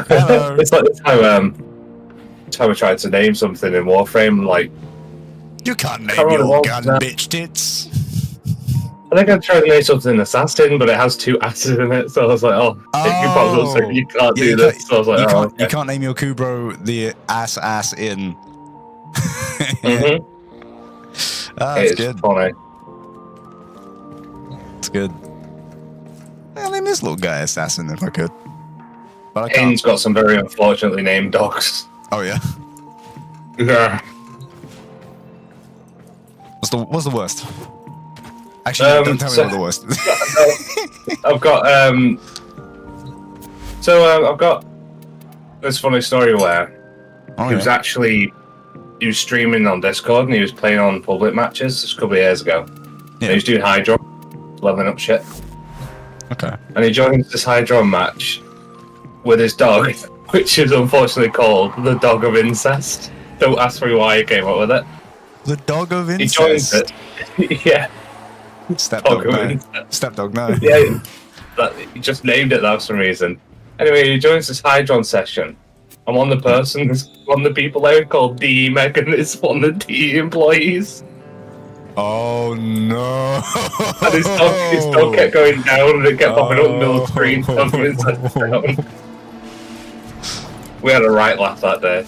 Hello. It's like it's how I tried to name something in Warframe. Like, You can't name Can't your remember gun, what- bitch tits. I think I tried to name something Assassin, but it has 2 asses in it. So I was like, oh, you probably looks like you can't Yeah, do this. So I was like, oh, you okay. can't name your Kubro the ass in. Mm-hmm. That's It's good. funny. It's good. I'll name this little guy Assassin if I could. But I can't. Haynes got some very unfortunately named dogs. Oh yeah. Yeah. What's the worst? Actually, don't tell me what the worst is. I've got I've got this funny story where he was streaming on Discord and he was playing on public matches just a couple of years ago. Yeah. And he was doing Hydro, leveling up shit. Okay. And he joins this Hydro match with his dog, which is unfortunately called the Dog of Incest. Don't ask me why he came up with it. The Dog of Incest. He joins it. Yeah. Stepdog, no. Incest. Stepdog, no. Yeah. He just named it that for some reason. Anyway, he joins this Hydron session. And one of the people there called D Megan is one of the D employees. Oh no! And his dog kept going down and it kept popping up in the middle of the screen. Down. We had a right laugh that day.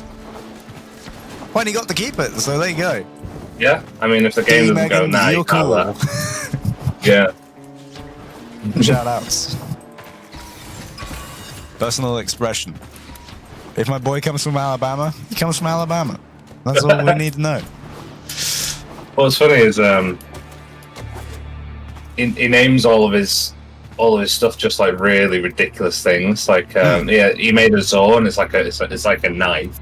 Well, he got to keep it, so there you go. Yeah, I mean, if the game doesn't go now, you can't cool. have that. Yeah. Shout outs. Personal expression. If my boy comes from Alabama, he comes from Alabama. That's all we need to know. What's funny is he names all of his stuff just like really ridiculous things. Like yeah, he made a Zone. It's like a knife,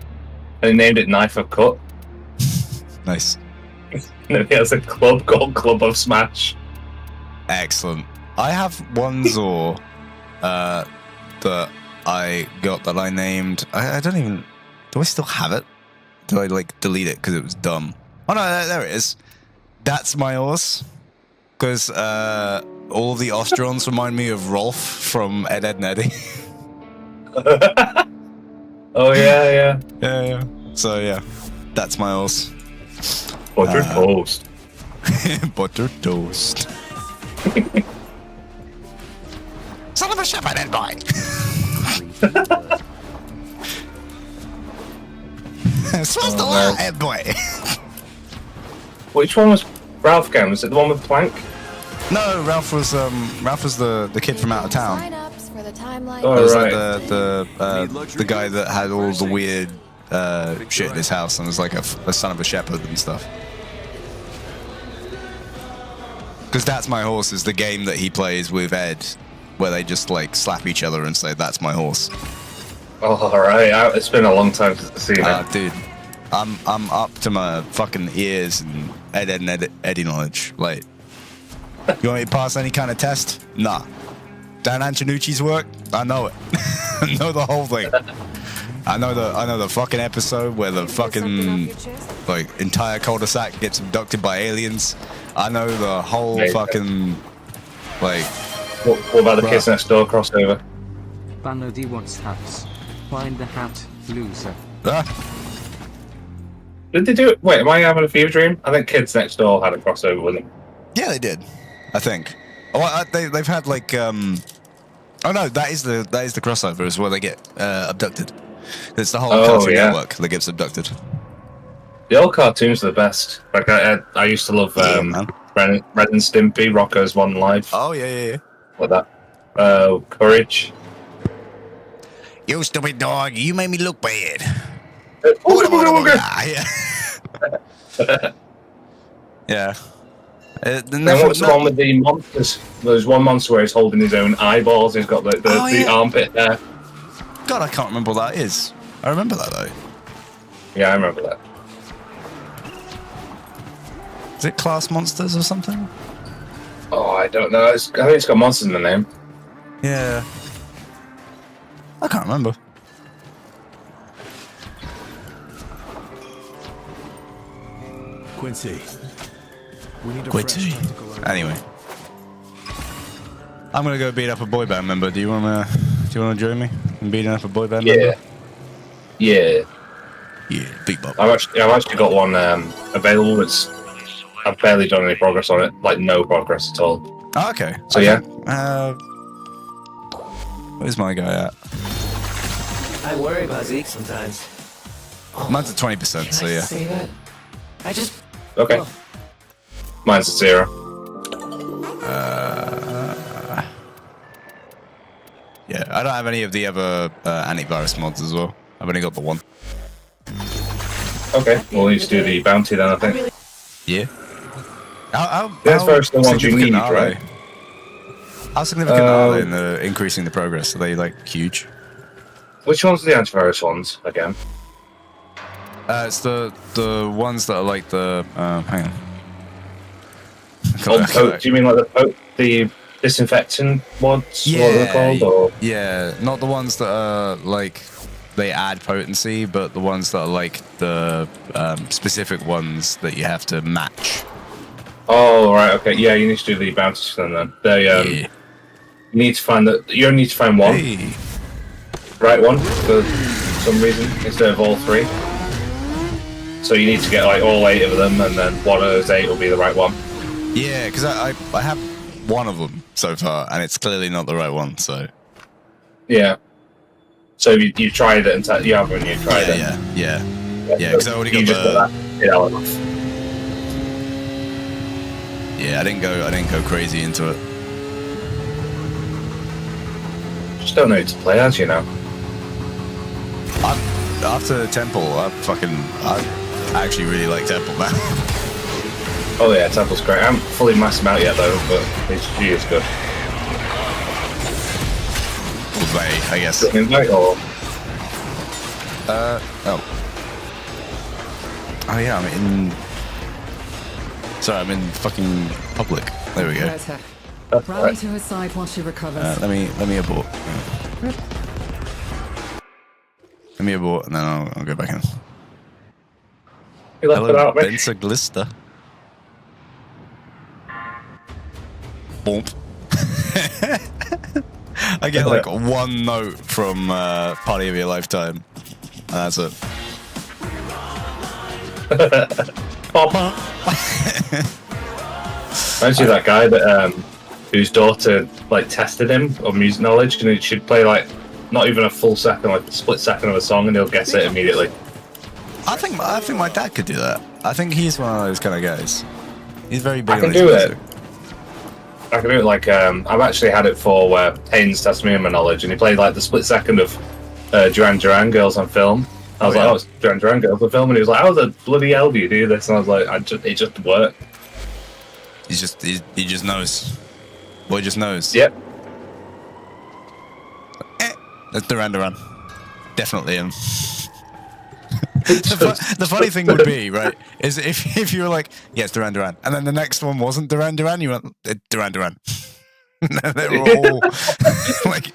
and he named it Knife of Cut. Nice. And then he has a club called Club of Smash. Excellent. I have one Zor that I got that I named. I don't even. Do I still have it? Did I like delete it because it was dumb? Oh no, there it is. That's my horse. Because all the Ostrons remind me of Rolf from Ed, Ed and Eddie. Oh yeah. Yeah. So yeah, that's my horse. Buttered toast. Buttered toast. Son of a shepherd, Ed boy. Smells the law, Ed boy. Which one was Ralph game? Was it the one with Plank? No, Ralph was the kid from out of town. Oh, It was right. like the guy that had all the weird shit in his house and was like a son of a shepherd and stuff. Because That's My Horse is the game that he plays with Ed, where they just like slap each other and say, "That's my horse." Oh, alright. It's been a long time since I've seen it. Dude, I'm up to my fucking ears in Ed and Eddie knowledge. Like, you want me to pass any kind of test? Nah. Dan Antonucci's work? I know it. I know the whole thing. I know the fucking episode where the fucking like entire cul-de-sac gets abducted by aliens. I know the whole fucking like. What about the Kids Next Door crossover? Banno D wants hats. Find the hat, loser. Did they do it? Wait, am I having a fever dream? I think Kids Next Door had a crossover with them. Yeah, they did. I think. Oh, they've had like Oh no, that is the crossover is where they get abducted. It's the whole Cartoon Network that gets abducted. The old cartoons are the best. Like I used to love Ren and Stimpy, Rocko's One Life. Oh yeah. What that? Courage. You stupid dog! You made me look bad. Yeah. Then what's the one with the monsters? There's one monster where he's holding his own eyeballs. He's got the armpit there. God, I can't remember what that is. I remember that though. Yeah, I remember that. Is it Class Monsters or something? Oh, I don't know. I think it's got monsters in the name. Yeah. I can't remember. Quincy. We need a Quincy. Anyway. I'm gonna go beat up a boy band member. Do you wanna join me? and beating up a boy band Yeah. member? Yeah. Yeah, big bop. I've actually got one available. I've barely done any progress on it, like no progress at all. Oh, okay. So yeah. Where's my guy at? I worry about Zeke sometimes. Mine's at 20%, so yeah. Say that? I just. Okay. Mine's at 0. Yeah, I don't have any of the other antivirus mods as well. I've only got the one. Okay, we'll need to do the bounty then, I think. Yeah. There's first the ones you significant need, are right? they? How significant are they in increasing the progress? Are they like huge? Which ones are the antivirus ones again? It's the ones that are like the hang on. Do you mean like the disinfectant mods? Yeah, what they're called? Or? yeah, not the ones that are like they add potency, but the ones that are like the specific ones that you have to match. Oh right, okay, yeah. You need to do the bounties then. They Yeah. you need to find that. You only need to find one, Hey. right one for some reason instead of all 3. So you need to get like all 8 of them, and then one of those 8 will be the right one. Yeah, because I have one of them so far, and it's clearly not the right one. So Yeah. So you tried it and you haven't. You tried it. yeah. Because I already You got just the. got that. Yeah. Yeah, I didn't go crazy into it. Just don't know who to play as, you know. After Temple, I actually really like Temple, man. Oh yeah, Temple's great. I haven't fully maxed him out yet though, but he is good. Play, I guess. Invite or Oh yeah, I'm in. Sorry, I'm in fucking public. There we go. Where's her? that's Rally right. to her side while she recovers. Let me abort. Let me abort, and then I'll go back in. He left it Hello, out, mate. Benza Glista. Boomp. I get like one note from Party of Your Lifetime, and that's it. Reminds you of that guy that whose daughter like tested him on music knowledge, and he should play like not even a full second, like a split second of a song, and he'll guess it immediately. I think my dad could do that. I think he's one of those kind of guys. He's very big I on can his do music. it. I can do it like I've actually had it for where Haynes tested me on my knowledge, and he played like the split second of Duran Duran Girls on Film. I was Oh, like, yeah. oh, it's Duran Duran Girls on Film, and he was like, how the bloody hell do you do this? And I was like, it just worked. He just knows. Boy just knows. Yep. That's Duran Duran. Definitely him. The funny thing would be, right, is if you were like, yes, Duran Duran, and then the next one wasn't Duran Duran, you went, Duran Duran. They were all like,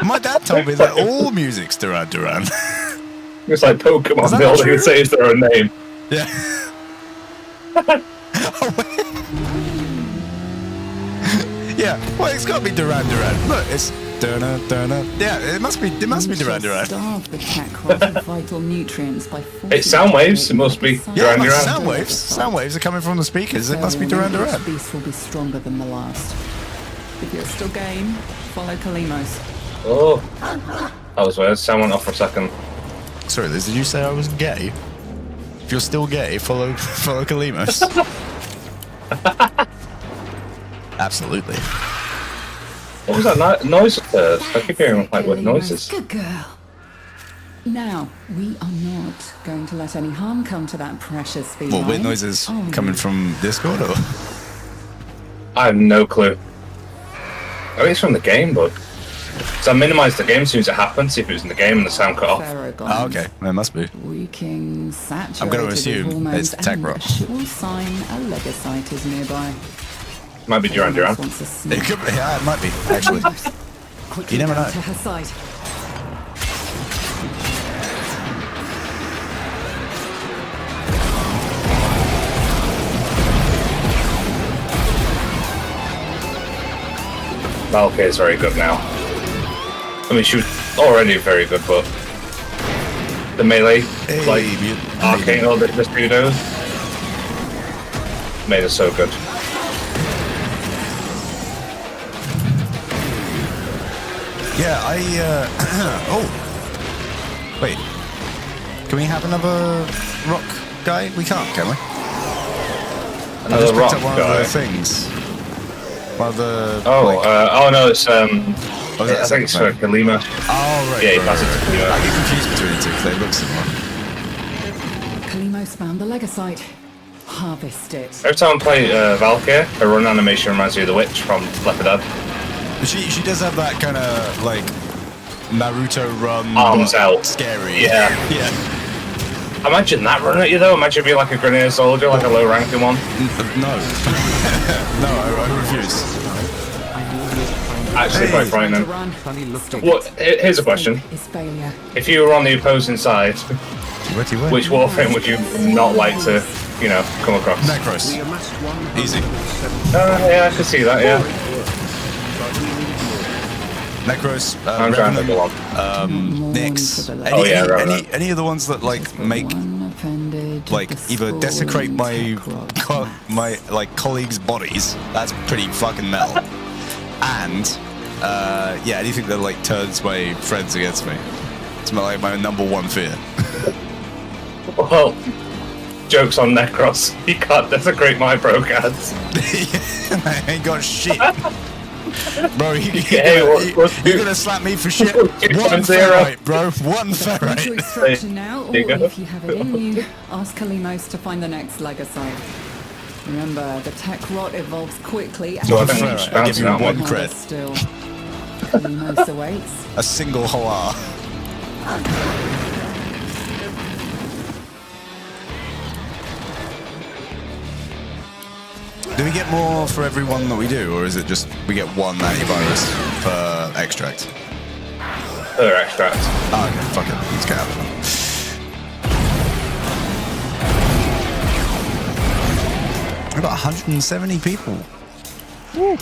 my dad told me that all music's Duran Duran. It's like Is that Pokemon, not they all true? they say is their own name. Yeah. Yeah, well, it's got to be Duran Duran. Look, it's Durna. Yeah, it must be Duran Duran. Starve the Kakarot of vital nutrients by forcing It's sound waves, it must be Yeah, Duran Duran. sound waves are coming from the speakers. It must be Duran Duran. Each beast will be stronger than the last. If you're still game, follow Kalimos. Oh, that was weird. Sound went off for a second. Sorry, Liz, did you say I was gay? If you're still gay, follow Kalimos. Absolutely. What was that noise at first? I keep hearing like weird noises. Good girl. Now, we are not going to let any harm come to that precious feline. What weird noises Oh, coming from Discord or? I have no clue. I think it's from the game, bud. So I minimised the game as soon as it happened, see if it was in the game and the sound cut off. Pharaoh Oh, okay. It must be. Reeking, saturated I'm gonna with assume hormones, it's tech and rock. a sure sign a legosite is nearby. Might be Duran Duran. Wants a It sniff. could be. Yeah, it might be actually. Quickly You never down know. To her side. Valkyrie is very good now. I mean, she was already very good, but the melee, Hey, like mutant. arcane or the pseudos, made it so good. Yeah, oh. Wait. Can we have another rock guy? We can't, can we? I Another just picked rock up one guy. of the things. One of the. Oh, like, oh no, it's oh, is I that think it's for second Kalima. oh, right. Yeah, he right, passes right, it to right. you. I get confused between the two because they look similar. Kalimos found the Legosite. Harvest it. Every time I play Valkyrie, her run animation reminds me of the witch from Left 4 Dead. But she does have that kind of like Naruto run. Arms but out. Scary. Yeah. Yeah. Imagine that running at you though. Imagine being like a grenadier soldier, like a low ranking one. No. No, I refuse. Actually, Hey. quite frightening. Run. Funny looking. Well, here's a question: Is failure. if you were on the opposing side, which Warframe would you not like to, you know, come across? Necros. We amassed Easy. Yeah, I can see that. Yeah, Necros, I'm trying to go on. Nyx. Mourn for the Any, Oh, yeah, right, any, any of the ones that like make One offended, like the either school desecrate my crop. my like colleagues' bodies. That's pretty fucking metal. And yeah, anything that like turns my friends against me. It's like my number one fear. Well, jokes on Necros. You can't desecrate my brocads. I ain't got shit. Bro, Hey, you're gonna slap me for shit? 2.0. One ferrite, bro. One Into ferrite. extraction now, or There you go. if you have it in you, ask Kalimos to find the next Legosite. Remember, the tech rot evolves quickly and So I One think ferrite. it's I give you bouncing one out cred. still. Kalimos awaits. A single hoa. Do we get more for every one that we do, or is it just we get one antivirus per extract? Per extract. Oh, okay, fuck it. Let's get out of it. We've got 170 people. Woo.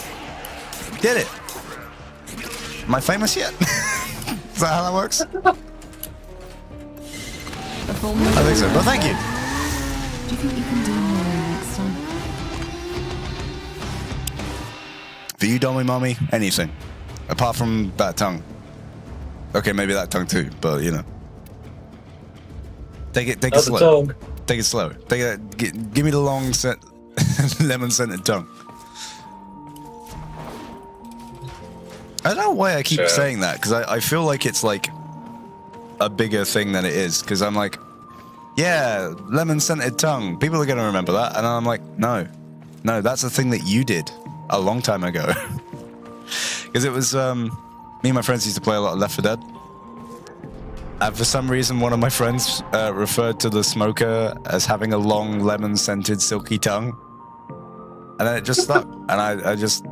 Did it. Am I famous yet? Is that how that works? A full moon. I think so. Well, thank you. Do you think you can do more next time? For you, Dommy Mommy, anything. Apart from that tongue. Okay, maybe that tongue too, but you know. Take it Another slow. tongue. Take it slow. Give me the long lemon scented tongue. I don't know why I keep Sure. saying that, because I feel like it's like a bigger thing than it is, because I'm like, yeah, lemon scented tongue. People are going to remember that. And I'm like, no, that's a thing that you did a long time ago. Because it was, me and my friends used to play a lot of Left 4 Dead. And for some reason, one of my friends referred to the smoker as having a long lemon scented silky tongue. And then it just stuck. And I just,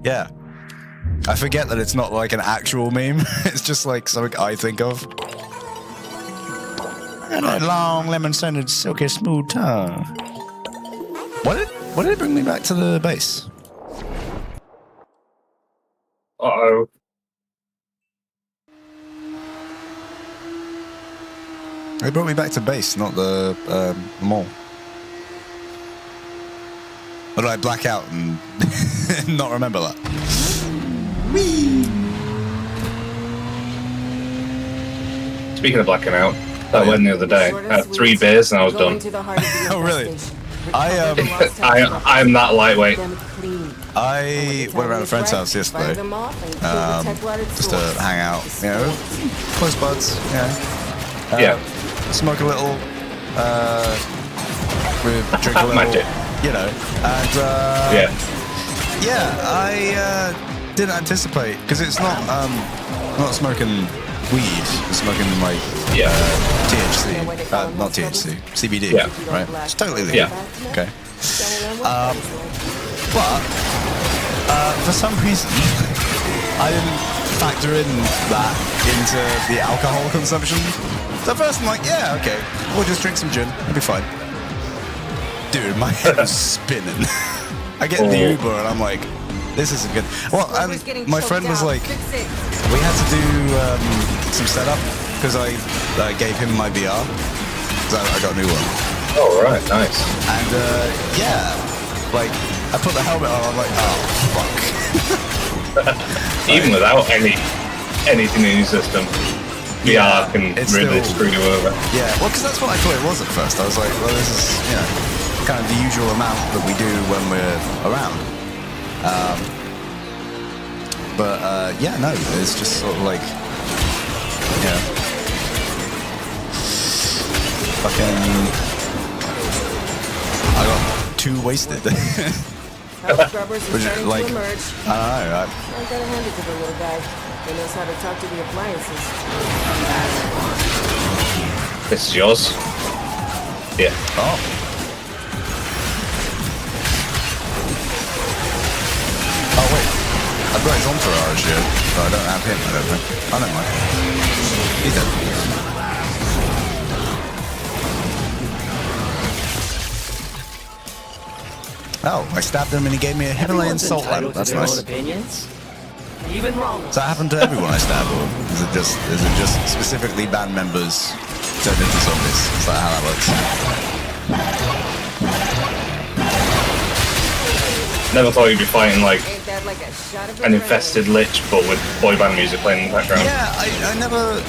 yeah. I forget that it's not like an actual meme. It's just like something I think of. And a long lemon scented silky smooth tongue. Why did it bring me back to the base? Uh-oh. It brought me back to base, not the mall. Or did I black out and not remember that? Speaking of blacking out, that went the other day. I had 3 beers and I was done. Oh, really? I I'm that lightweight. I went around a friend's house yesterday just to hang out, you know, close buds, you know. Yeah. Smoke a little, drink a little, Magic. you know, and Yeah. I didn't anticipate, because it's not smoking weed, it's smoking like Yeah. THC, not THC, CBD, Yeah. right? It's totally legal. Yeah. Okay. But for some reason, I didn't factor in that into the alcohol consumption. So first I'm like, yeah, okay, we'll just drink some gin, it'll be fine. Dude, my head was spinning. I get in the Oh. Uber and I'm like, This isn't good. Well, my friend was like, we had to do some setup because I gave him my VR. So I got a new one. Oh, right, nice. And yeah, like I put the helmet on. I'm like, oh fuck. Even without anything in your system, VR can really screw you over. Yeah, well, because that's what I thought it was at first. I was like, well, this is, you know, kind of the usual amount that we do when we're around. But yeah, no, it's just sort of like, yeah, fucking, I got too wasted. Scrubbers Which, is starting like, to emerge. I don't know, I gotta hand it to the little guy. He knows how to talk to the appliances. This is yours. Yeah. oh. Oh wait, I've got his entourage here, but I don't have him, I don't think. I don't mind. He's dead. Oh, I stabbed him and he gave me a Himalayan Everyone's salt lamp. entitled to That's their nice. own opinions. Even wrong. Does that happen to everyone I stab, or is it just specifically band members turned into zombies? Is that how that works? Never thought you'd be fighting like Ain't that like a shot of an adrenaline? infested lich, but with boy band music playing in the background. Yeah, I never,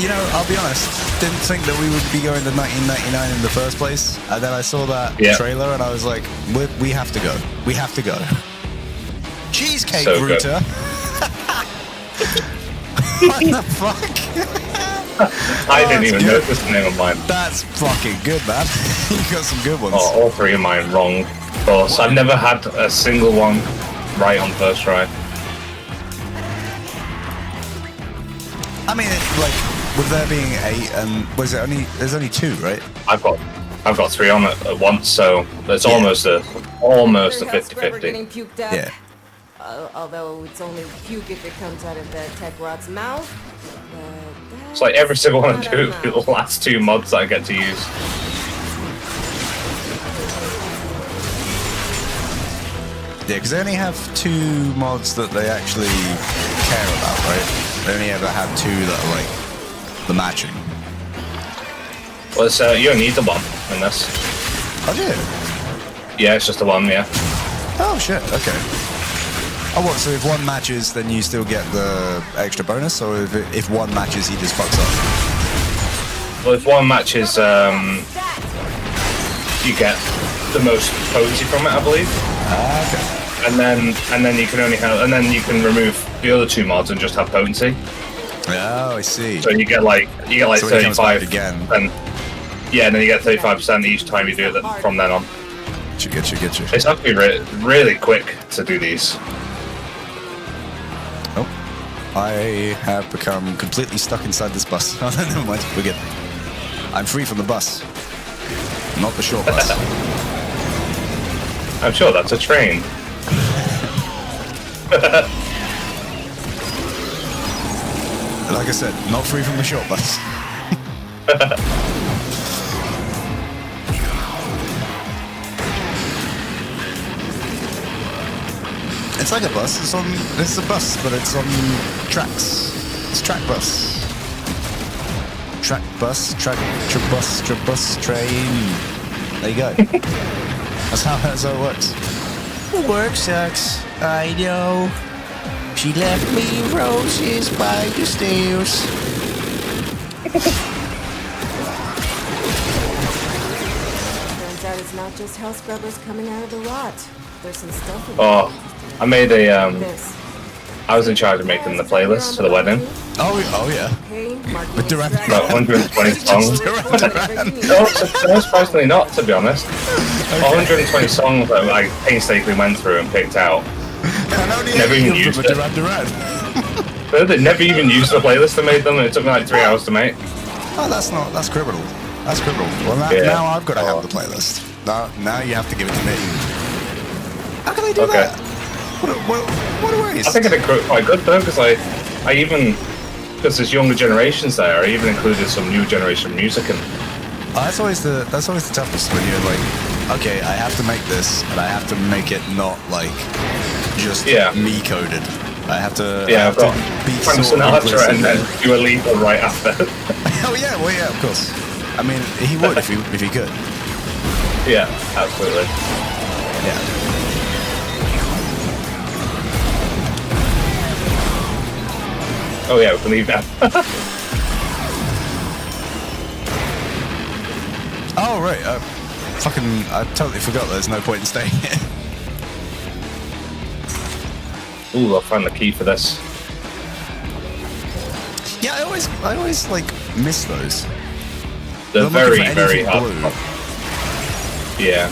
you know, I'll be honest, didn't think that we would be going to 1999 in the first place. And then I saw that trailer and I was like, we have to go. We have to go. Cheesecake So good. Router? What the fuck? I didn't even good. notice the name of mine. That's fucking good, man. You got some good ones. Oh, all three of mine wrong. Of course, I've never had a single one right on first try. I mean, like, with there being 8, was it only? There's only 2, right? I've got 3 on at once, so it's almost a Heard how Scrubber 50-50. getting puked out. Yeah. Although it's only puke if it comes out of the tech rot's mouth. It's like every single one of Not a the last 2 mods that I get to use. Yeah, because they only have 2 mods that they actually care about, right? They only ever have 2 that are like the matching. Well, it's, you don't need the one in this. Oh, yeah. Yeah, it's just the one, yeah. Oh shit. Okay. Oh, what? So if one matches, then you still get the extra bonus, or if one matches, he just fucks up? Well, if one matches, you get the most potency from it, I believe. Ah, okay. And then you can only have, and then you can remove the other 2 mods and just have potency. Oh, I see. So you get like So when it comes back 35 again. And yeah, and then you get 35% each time you do it from then on. Get you. It's actually really quick to do these. Oh, I have become completely stuck inside this bus. Oh, never mind. We're good. I'm free from the bus, not the short bus. I'm sure that's a train. Like I said, not free from the short bus. It's like a bus. It's a bus, but it's on tracks. It's track bus. Track bus, train. There you go. That's how it works. Work sucks. I know. She left me roses by the stairs. Turns out it's not just hell scrubbers coming out of the rot. There's some stuff in Oh, I made a this. I was in charge of making the playlist for the wedding. Oh yeah. Okay, mark With Duran. About 120 songs. No, surprisingly not, to be honest. 120 songs that I painstakingly went through and picked out. Never even used it. They never even used the playlist I made them, and it took me like 3 hours to make. Oh, that's criminal. That's criminal. Well, now I've got to have the playlist. Now you have to give it to me. How can they do that? What a waste. I think I did quite good though, because I even, because there's younger generations there, I even included some new generation music in. That's always the toughest when you're like, okay, I have to make this, and I have to make it not like just me coded. I have to. Yeah, I've got Frank Sinatra and then Dua Lipa right after. Oh yeah, well yeah, of course. I mean, he would if he could. Yeah, absolutely. Yeah. Oh yeah, we can leave now. Oh right. I totally forgot. There's no point in staying here. Ooh, I'll find the key for this. Yeah, I always like miss those. They're very, very hard. Blue. Yeah.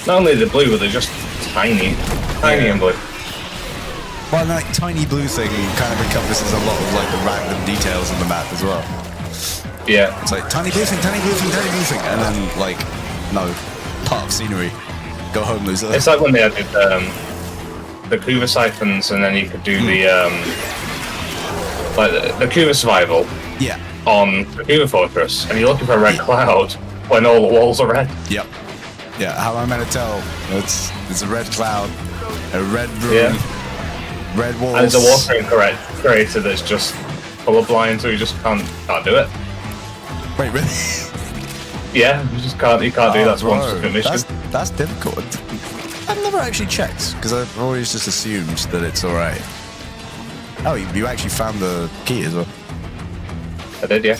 Not only the blue, but they're just tiny and blue. Well, that tiny blue thing kind of encompasses a lot of like the random details in the map as well. Yeah. It's like tiny blue thing, tiny blue thing, tiny blue thing, and then like no part of scenery. Go home, loser. It's like when they added the Kuva siphons, and then you could do the Kuva survival. Yeah. On the Kuva fortress, and you're looking for a red cloud when all the walls are red. Yep. Yeah. How am I meant to tell? It's a red cloud, a red room, red walls. And there's a Warframe creator that's just colorblind, so you just can't do it. Wait, really? Yeah, you just can't. You can't do that one specific mission. That's difficult. I've never actually checked because I've always just assumed that it's all right. Oh, you actually found the key as well. I did, yeah.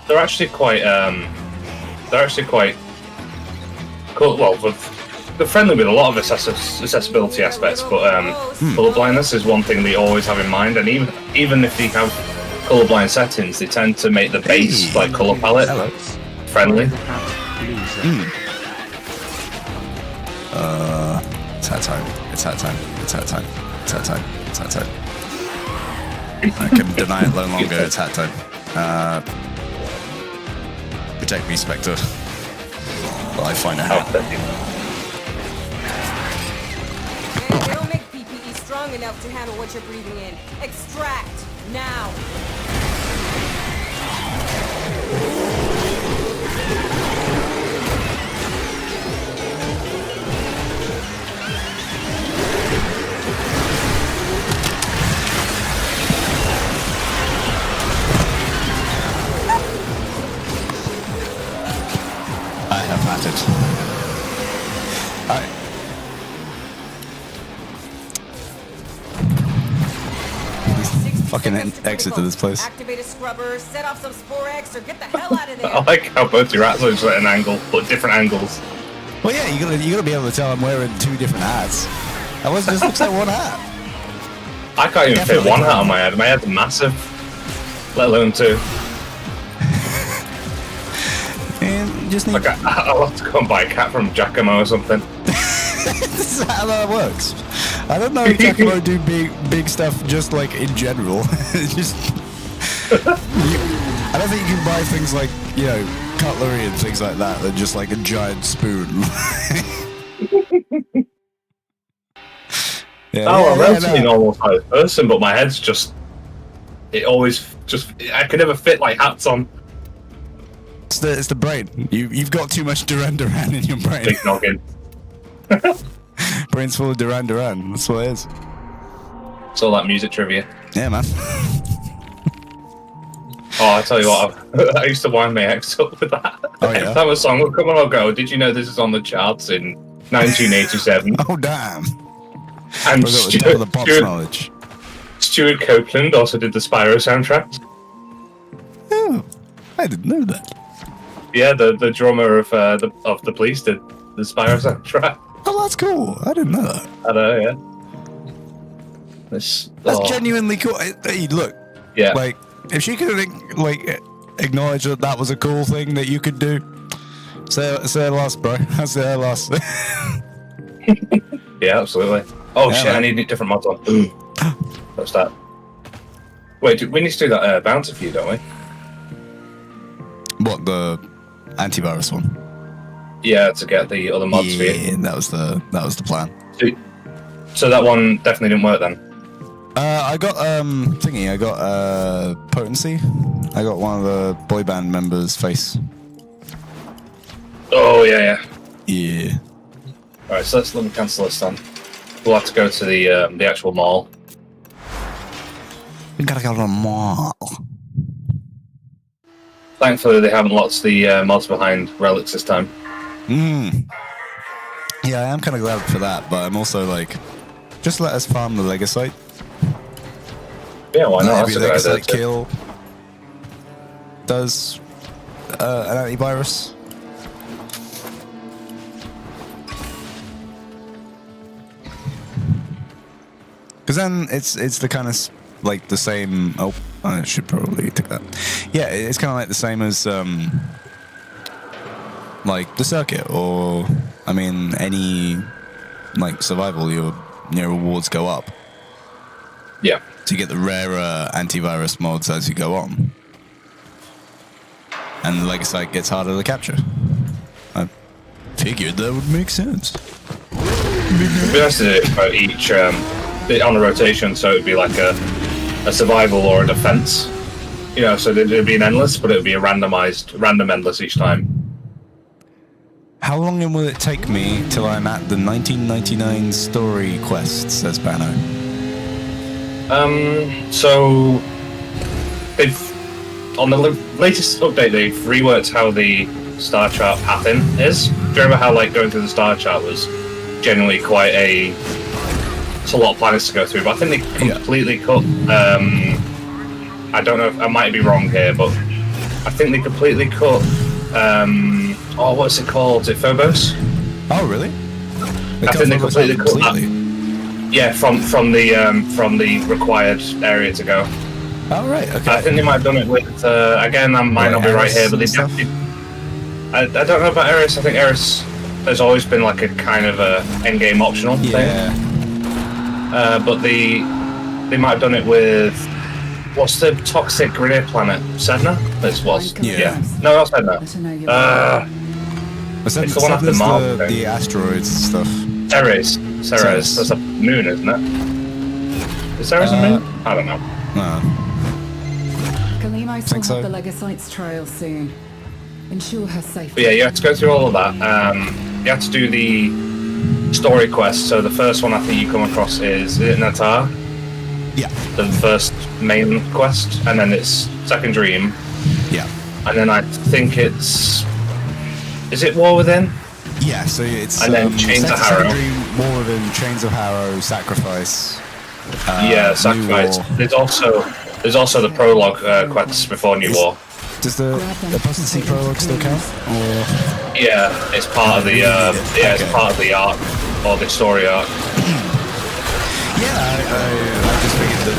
They're actually quite. They're actually quite cool. Well, they're friendly with a lot of accessibility aspects, but colorblindness is one thing they always have in mind. And even if they have colorblind settings, they tend to make the base like color palette friendly. It's that time. It's that time. It's that time. It's that time. It's that time. I can deny it no longer. It's hat time. Protect me, Spectre. Well, I find a hat. Hey, you don't make PPE strong enough to handle what you're breathing in. Extract now. Alright. Fucking exit to this place. Activate a scrubber, set off some Sporex, or get the hell out of there. I like how both your hats are just at an angle, but different angles. Well, yeah, you gotta be able to tell I'm wearing two different hats. Otherwise, it just looks like one hat. I can't even fit one hat on my head. My head's massive, let alone two. And just need. Like I'll have to go and buy a cat from Giacomo or something. This is how that works. I don't know if Giacomo do big stuff just like in general. Just I don't think you can buy things like, you know, cutlery and things like that. They're just like a giant spoon. I'm a relatively normal sized person, but my head's just. It always just. I can never fit like hats on. It's the brain. You've got too much Duran Duran in your brain. Big noggin. Brain's full of Duran Duran. That's what it is. It's all that music trivia. Yeah, man. Oh, I tell you what, I used to wind my ex up with that. Oh, yeah? Every time a song would come on, I'll go, did you know this is on the charts in 1987? Oh, damn. And Stuart Copeland also did the Spyro soundtrack. Oh, I didn't know that. Yeah, the drummer of the Police did the Spyro soundtrack. Oh, that's cool. I didn't know that. I know, yeah. That's genuinely cool. Hey, look. Yeah. Like, if she could like acknowledge that was a cool thing that you could do, say her loss, bro. I say her loss. Yeah, absolutely. Oh yeah, shit! Man. I need different mods on. Ooh. What's that? Wait, we need to do that bounty for you, don't we? What, the antivirus one? Yeah, to get the other mods for you. Yeah, that was the plan. So that one definitely didn't work then. I got thingy. I got potency. I got one of the Boyband members' face. Oh yeah. Yeah. Alright, so let me cancel this then. We'll have to go to the actual mall. We gotta go to the mall. Thankfully, they haven't locked the mods behind relics this time. Yeah, I am kind of glad for that, but I'm also like, just let us farm the Legacyte. Yeah, why not? Every That's a good Legacyte idea. kill does an antivirus. Because then it's the kind of like the same. Oh, I should probably take that. Yeah, it's kind of like the same as like the circuit, or I mean any like survival. Your rewards go up. Yeah. To get the rarer antivirus mods as you go on, and the Legacyte gets harder to capture. I figured that would make sense. It'd be nice to do it for each bit on a rotation, so it'd be like a survival or a defense. You know, so it'd be an endless, but it'd be a random endless each time. How long will it take me till I'm at the 1999 story quest? Says Bano. So they've on the latest update they've reworked how the star chart pattern is. Do you remember how like going through the star chart was generally quite it's a lot of planets to go through, but I think they completely cut. I don't know if I might be wrong here, but I think they completely cut. What's it called? Is it Phobos? Oh, really? I think they completely cut that. Yeah, from the required area to go. Oh, right. Okay. I think they might have done it with. Again, I might not be right here, but they definitely. I don't know about Eris. I think Eris has always been like a kind of a end game optional thing. But they might have done it with what's the toxic grenade planet? Sedna? This was. Yeah. No, not Sedna. It's the one after Mars. The asteroids and stuff. Ceres. That's a moon, isn't it? Is Ceres a moon? I don't know. No. Kalimos will have the Legacyte's trail soon. Ensure her safety. But yeah, you have to go through all of that. You have to do the story quest. So the first one I think you come across is it Natar? Yeah. The first main quest, and then it's Second Dream. Yeah. And then I think it's is it War Within? Yeah, so it's and then Chains of Harrow. Dream, War Within, Chains of Harrow, Sacrifice. Sacrifice. There's also the prologue quests before New War. Does the Apostasy prologue still count? Or? Yeah, it's part of the it's part of the arc or the story arc. Yeah, I just figured that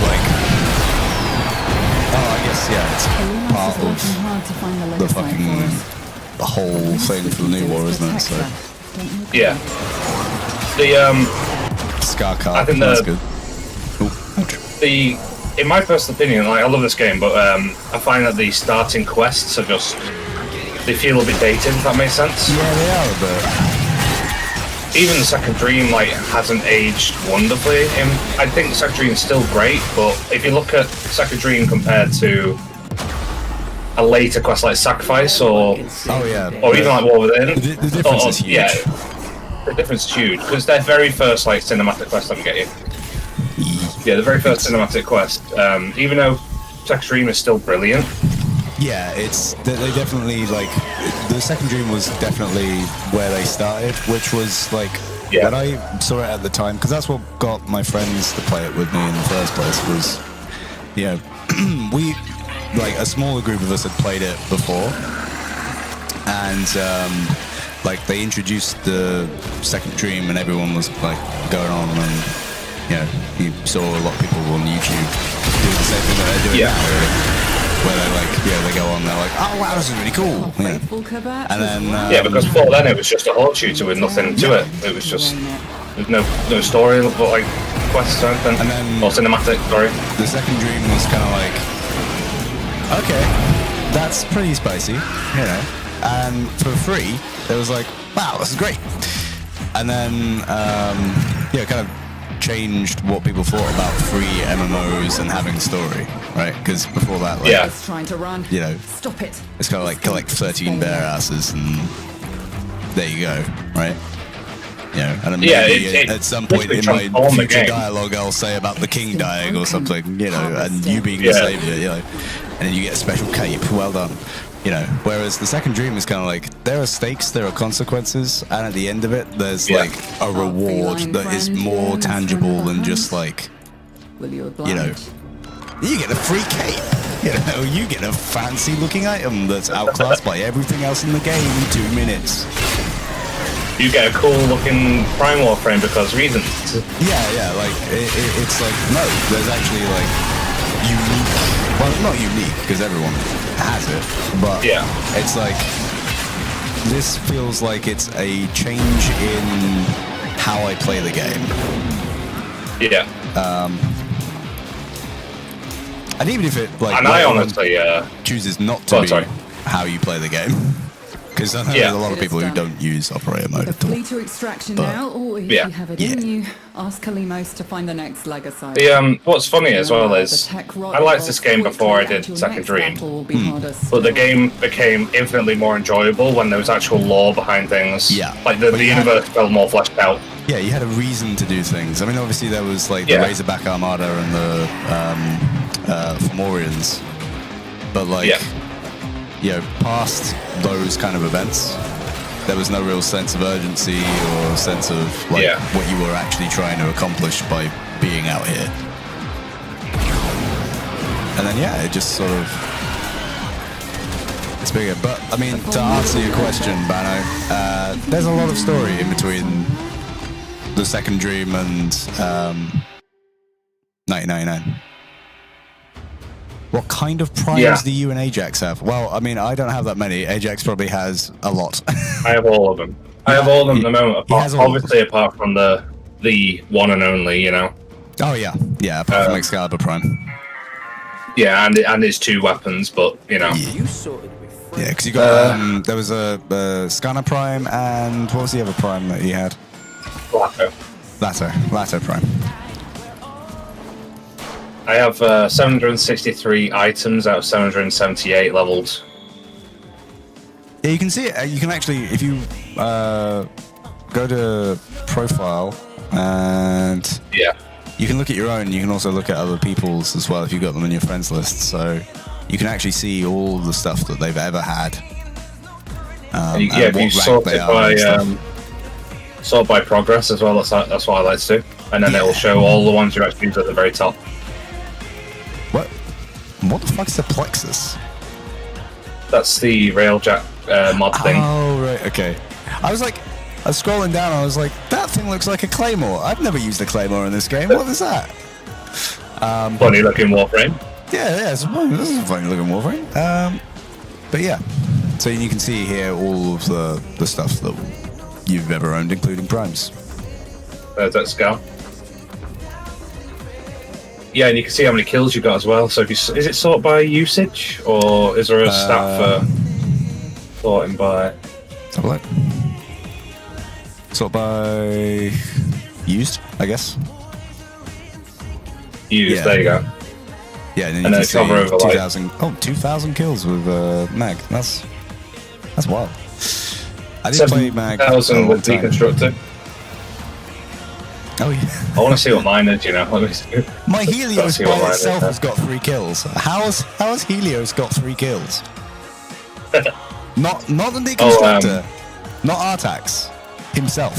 I guess it's part of the fucking the whole thing for the New War, isn't it? So yeah, the Scar card. I think that's good. In my personal opinion, I love this game, but I find that the starting quests are they feel a bit dated. If that makes sense. Yeah, they are a bit. Even the Second Dream hasn't aged wonderfully. I think Second Dream is still great, but if you look at Second Dream compared to a later quest like Sacrifice or even like War Within, the difference is huge. Yeah, the difference is huge because their very first cinematic quest. Let me get you. Yeah, the very first cinematic quest. Even though Second Dream is still brilliant. Yeah, they definitely the Second Dream was definitely where they started, which was when I saw it at the time, because that's what got my friends to play it with me in the first place. Was we a smaller group of us had played it before, and they introduced the Second Dream, and everyone was going on, and you saw a lot of people on YouTube doing the same thing that they're doing now, really. Where they go on, they're like, oh wow, this is really cool. And then because before then it was just a horde shooter with nothing to it. It was just there's no story, but quests or anything. And then or cinematic story. The Second Dream was kind of okay, that's pretty spicy, And for free, it was wow, this is great. And then kind of changed what people thought about free MMOs and having story, right? Because before that, it's trying to run. Stop it. It's kind of collect 13 bear asses and there you go, right? You know, and then Yeah, maybe it at some point in literally my transformed the future game. dialogue, I'll say about the king dying or something, you know, and Harvest you it. being the Yeah. savior, you know, and then you get a special cape. Well done. You know, whereas the second dream is kind of like there are stakes, there are consequences, and at the end of it, there's Yeah. like a reward feline that is friend more here, tangible than friend just like, Will you oblige? you know, you get a free cape. You know, you get a fancy looking item that's outclassed by everything else in the game in 2 minutes. You get a cool looking Prime Warframe because reasons. Yeah, like it's like no, there's actually like unique. Well, not unique because everyone has it, but Yeah. it's like this feels like it's a change in how I play the game. Yeah. And even if it like And I later on honestly, chooses not to Oh, be sorry. how you play the game, because I know Yeah. there's a lot of It is people who done. don't use operator mode at all. Flee to extraction But- now, or if Yeah. you have it Yeah. in you, ask Kalimos to find the next Legacy. what's funny as well is I liked this game before I did Second Dream, but the game became infinitely more enjoyable when there was actual lore behind things. Yeah. Like the When you had- universe felt more fleshed out. Yeah, you had a reason to do things. I mean, obviously there was like the Yeah. Razorback Armada and the Fomorians, but like, Yeah. you know, past those kind of events, there was no real sense of urgency or sense of like Yeah. what you were actually trying to accomplish by being out here. And then yeah, it just sort of it's bigger. But I mean, to answer your question, Bano, there's a lot of story in between the second dream and 1999. What kind of primes Yeah. do you and Ajax have? Well, I mean, I don't have that many. Ajax probably has a lot. I have all of them. I have all of them at the moment. He has all of them. Obviously, apart from the one and only, you know. Oh yeah, yeah. Apart from Excalibur Prime. Yeah, and his 2 weapons, but you know. Yeah, because you got there was a Scanner Prime and what was the other Prime that he had? Blacker. Lato Prime. I have 763 items out of 778 leveled. Yeah, you can see it. You can actually, if you go to profile and Yeah. you can look at your own. You can also look at other people's as well if you've got them in your friends list. So you can actually see all the stuff that they've ever had. Yeah, and if you what sort rank it they are by and stuff. sort by progress as well. That's what I like to do, and then it'll show all the ones you actually use at the very top. What the fuck's the plexus? That's the Railjack mod thing. Oh right, okay. I was scrolling down. I was like, that thing looks like a claymore. I've never used a claymore in this game. What is that? Funny looking Warframe. Yeah, this is a funny looking Warframe. But yeah, so you can see here all of the stuff that you've ever owned, including primes. There's that scout. Yeah, and you can see how many kills you got as well. So if you is it sort by usage or is there a stat for sorting by? Let's have a look. Sort by used, I guess. Used. Yeah. There you go. Yeah, and then you And can then see cover over, like- 2,000. Oh, 2,000 kills with Mag. That's wild. I didn't play Mag. 7,000 for a with long time. deconstructed. Oh yeah. I want to see what mine is. You know. Let me see. My Gotta Helios see what by mine is, itself huh? has got 3 kills. How has Helios got 3 kills? not the deconstructor, not Artax himself.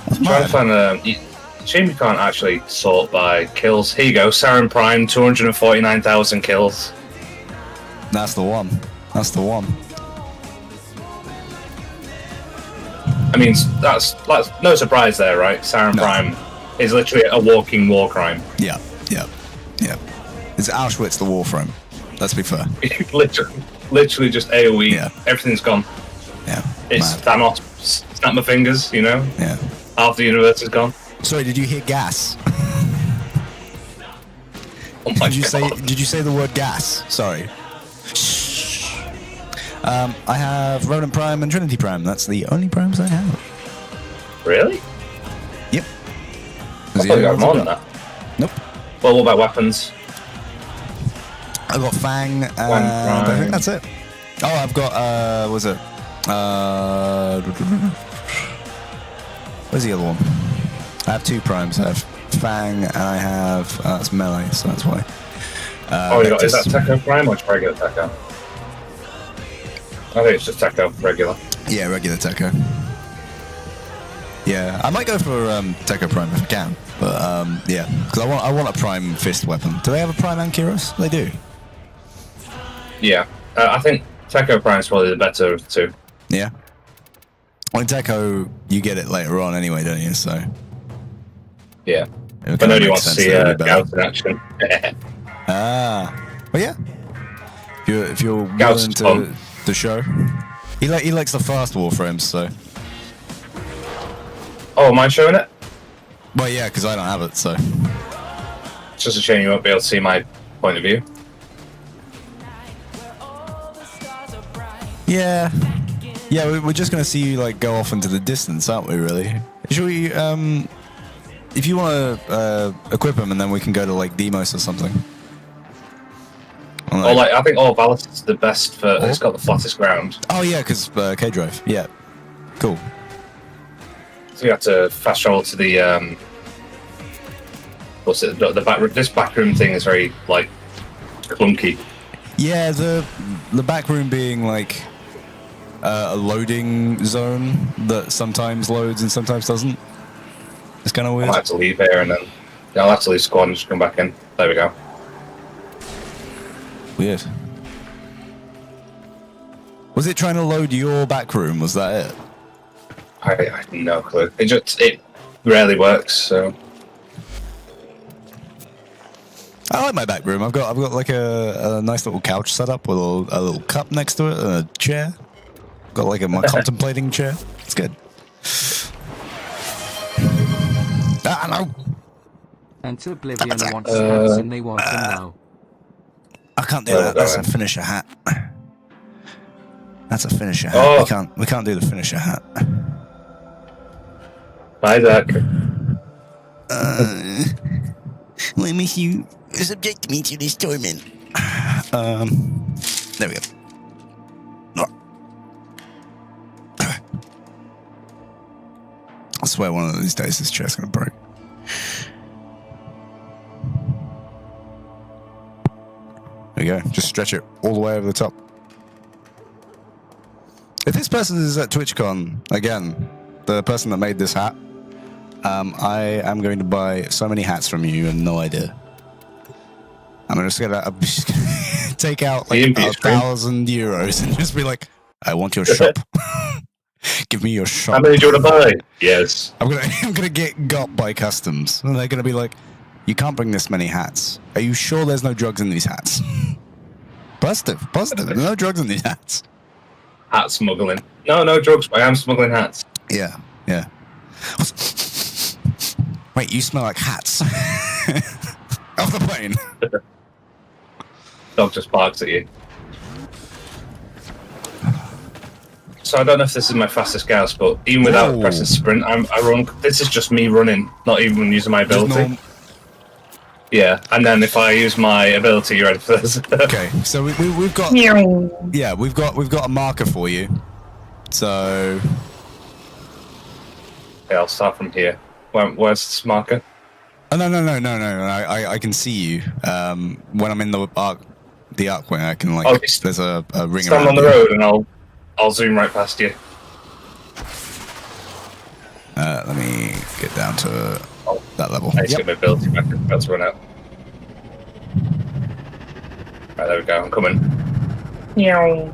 That's Trying to mad. find shame you can't actually sort by kills. Here you go. Saren Prime, 249,000 kills. That's the one. That's the one. I mean, that's no surprise there, right? Saren No. Prime is literally a walking war crime. Yeah. It's Auschwitz the Warframe. Let's be fair. literally just AoE. Yeah. Everything's gone. Yeah. It's mad. Thanos. Snap my fingers, you know? Yeah. Half the universe is gone. Sorry, did you hear gas? Oh my Did you god. say the word gas? Sorry. I have Rodent Prime and Trinity Prime. That's the only primes I have. Really? Yep. I thought you got more than that. Nope. Well, what about weapons? I've got Fang, and Prime. I think that's it. Oh, I've got, was it Where's the other one? I have 2 primes. I have Fang and I have that's melee, so that's why. Is that Tekka Prime or just regular Tekka? I think it's just Tekka regular. Yeah, regular Tekka. Yeah, I might go for Tekka Prime if I can, but yeah, because I want a Prime fist weapon. Do they have a Prime Ankyros? They do. Yeah, I think Tekka Prime is probably the better of the 2. Yeah. Well, in Tekko, you get it later on anyway, don't you? So. Yeah. It But nobody makes wants to sense see that it'd be better. Gauss in action. Well, yeah. If you're Gauss willing is to fun. the show, he likes the fast Warframes, so. Oh, am I showing it? Well, yeah, because I don't have it, so. It's just a shame you won't be able to see my point of view. Yeah. Yeah, we're just gonna see you like go off into the distance, aren't we? Really? Should we? If you want to equip him, and then we can go to like Demos or something. I think Valus is the best for. It's got the flattest ground. Oh yeah, because K drive. Yeah. Cool. So you have to fast travel to the what's it? The back. This backroom thing is very like clunky. Yeah, the back room being like a loading zone that sometimes loads and sometimes doesn't. It's kind of I weird. might have to leave here and then I'll have to leave squad and just come back in. There we go. Weird. Was it trying to load your back room? Was that it? I have no clue. It rarely works. So I like my back room. I've got like a nice little couch set up with a little cup next to it and a chair. Got like my contemplating chair. It's good. No. Enter Oblivion wants hats and they want to know. I can't do that. That's a finisher hat. That's a finisher hat. We can't do the finisher hat. Bye, Zach. Let me see. Subject me to this torment. There we go. I swear one of these days this chair's gonna break. There you go. Just stretch it all the way over the top. If this person is at TwitchCon, again, the person that made this hat, I am going to buy so many hats from you, you have no idea. I'm just gonna take out like €1,000 and just be like, I want your shop. Give me your shop. How many do you want to buy? Yes. I'm gonna get got by customs, and they're gonna be like, "You can't bring this many hats. Are you sure there's no drugs in these hats?" Positive. No drugs in these hats. Hat smuggling. No drugs, but I am smuggling hats. Yeah. Wait, you smell like hats. Off the plane. Dog just barks at you. So I don't know if this is my fastest Gauss, but even without pressing sprint, I run. This is just me running, not even using my ability. Yeah, and then if I use my ability, you ready for this? Okay, so we've got we've got a marker for you. So yeah, I'll start from here. Where's this marker? Oh, no. I can see you. When I'm in the arc wing, I can like. There's a ring stand around on the road, and I'll zoom right past you. Let me get down to that level. I need to get my ability back. About to run out. Right, there we go. I'm coming. Meow.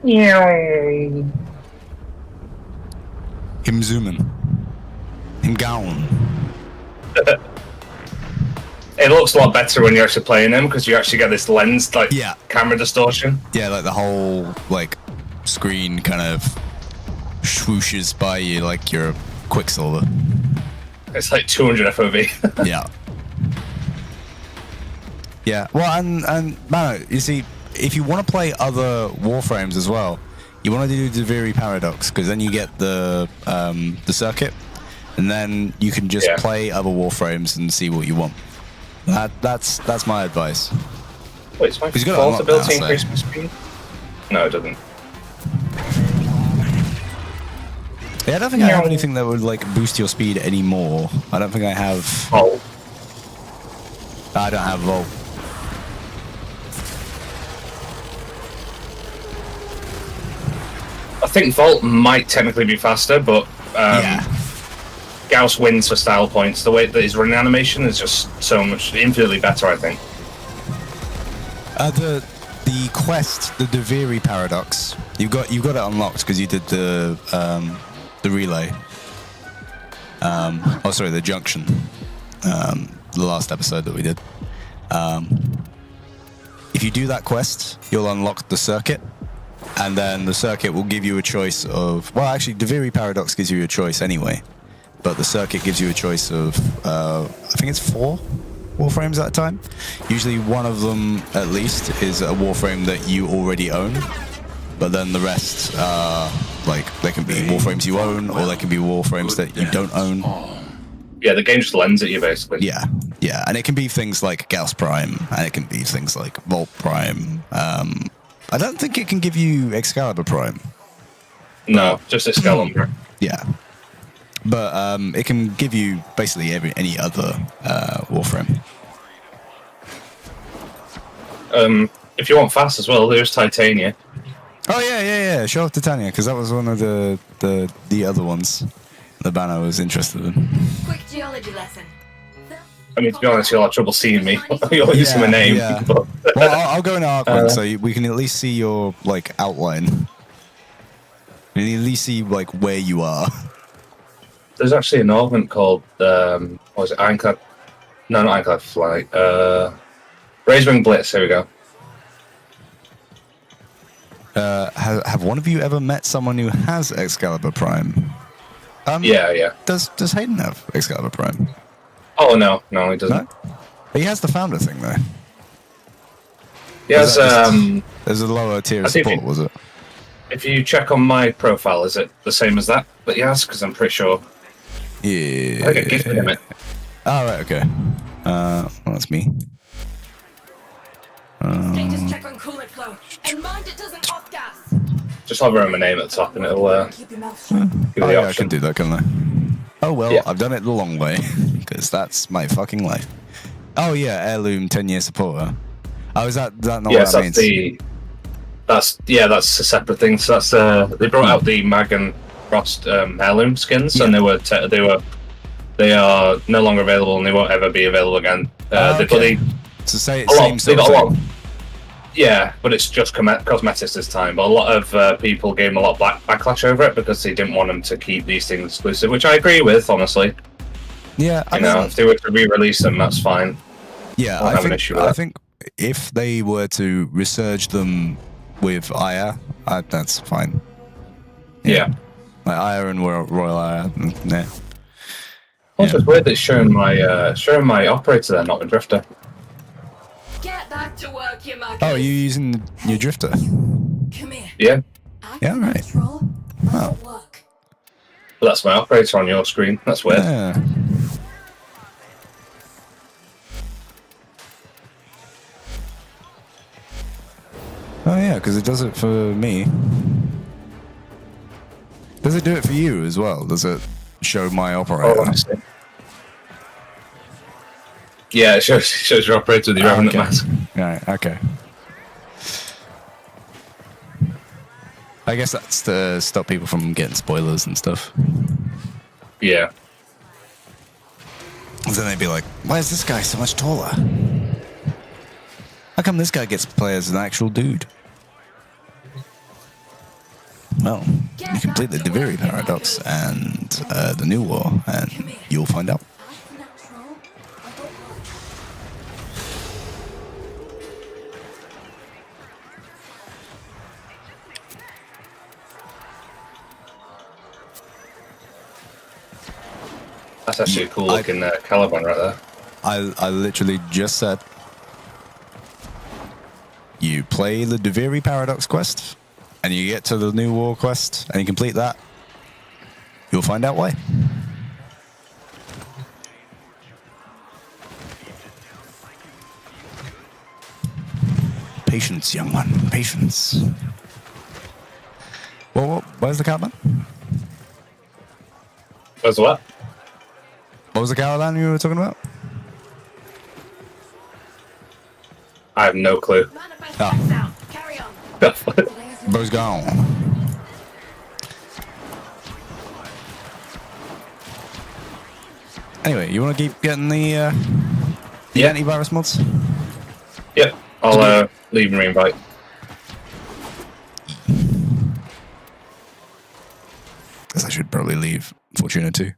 Meow. Him zooming. Him gone. It looks a lot better when you're actually playing them because you actually get this lens, like camera distortion. Yeah, like the whole like screen kind of swooshes by you like you're a Quicksilver. It's like 200 FOV. Yeah. Yeah. Well, and Mano, you see, if you want to play other Warframes as well, you want to do the Deviri Paradox because then you get the circuit, and then you can just play other Warframes and see what you want. That's my advice. Wait, is my He's got vault it ability unlocked now, increase my speed? No, it doesn't. Yeah, I don't think I have anything that would like boost your speed anymore. I don't think I have. Oh, I don't have Volt. I think Volt might technically be faster, but Yeah. Gauss wins for style points. The way that his running animation is just so much infinitely better, I think. The quest, the Deviri paradox. You got it unlocked because you did the relay. Sorry, the junction. The last episode that we did. If you do that quest, you'll unlock the circuit, and then the circuit will give you a choice of. Well, actually, Deviri paradox gives you a choice anyway, but the circuit gives you a choice of. I think it's 4 Warframes at a time. Usually, one of them at least is a Warframe that you already own, but then the rest are like they can be Warframes you own, or they can be Warframes that you don't own. Yeah, the game just lends at you, basically. Yeah, and it can be things like Gauss Prime, and it can be things like Volt Prime. I don't think it can give you Excalibur Prime. No, just Excalibur. Yeah, but it can give you basically any other Warframe. If you want fast as well, there's Titania. Oh yeah. Show off Titania, because that was one of the other ones the banner was interested in. Quick geology lesson. I mean, to be honest, you'll have trouble seeing me. You'll use my name. Yeah. But Well, I'll go into Arkwin, so we can at least see your like outline. We can at least see like where you are. there's actually an augment called what was it? Ironclad? No, not Ironclad Flight. Razewing Blitz. Here we go. Have one of you ever met someone who has Excalibur Prime? Yeah. Does Hayden have Excalibur Prime? Oh no, he doesn't. No? He has the founder thing though. He has. There's a lower tier of I think support, was it? If you check on my profile, is it the same as that? But yes, because I'm pretty sure. Yeah. I get gifted him it. Oh, right, okay. Well, that's me. Status check on coolant flow. And mind it doesn't off gas. Just hover on my name at the top, and it'll Keep your mouth shut. give you Oh, the yeah, I option. can do that, can't I? Oh, well, Yeah. I've done it the long way, because that's my fucking life. Oh, yeah, heirloom 10-year supporter. Oh, is that not Yes, what that means? that's a separate thing. So that's they brought out the Mag and Frost heirloom skins, and they are no longer available, and they won't ever be available again. Okay. To say it They seems got a something. lot. Yeah, but it's just cosmetics this time. But a lot of people gave them a lot of backlash over it because they didn't want them to keep these things exclusive, which I agree with, honestly. Yeah, I You mean, know, if they were to re-release them, that's fine. yeah, I don't have an issue with I that. think if they were to resurge them with Aya, that's fine. Yeah. Like Aya and Royal Aya. Yeah. Also, it's weird that it's showing my operator there, not the drifter. Get back to work, you muggers. Oh, are you using your drifter? Come here. Yeah, Yeah, right. Control. Oh. Work. but that's my operator on your screen. That's weird. Yeah. Oh yeah, because it does it for me. Does it do it for you as well? Does it show my operator? Oh, I see. Yeah, it shows your operator with your remnant mask. Right, okay. I guess that's to stop people from getting spoilers and stuff. Yeah. And then they'd be like, why is this guy so much taller? How come this guy gets to play as an actual dude? Well, you complete the Deviri paradox and the new war, and you'll find out. Natural. That's actually a cool looking Caliban right there. I literally just said, you play the Deviri paradox quest, and you get to the new war quest, and you complete that, you'll find out why. Patience, young one. Patience. Well, where's the caravan? Where's what? What was the caravan you were talking about? I have no clue. Manifest Oh. lights out. Carry on. Bro's gone. Anyway, you want to keep getting the Yeah. antivirus mods? Yep. I'll leave and re-invite. Guess I should probably leave Fortuna too.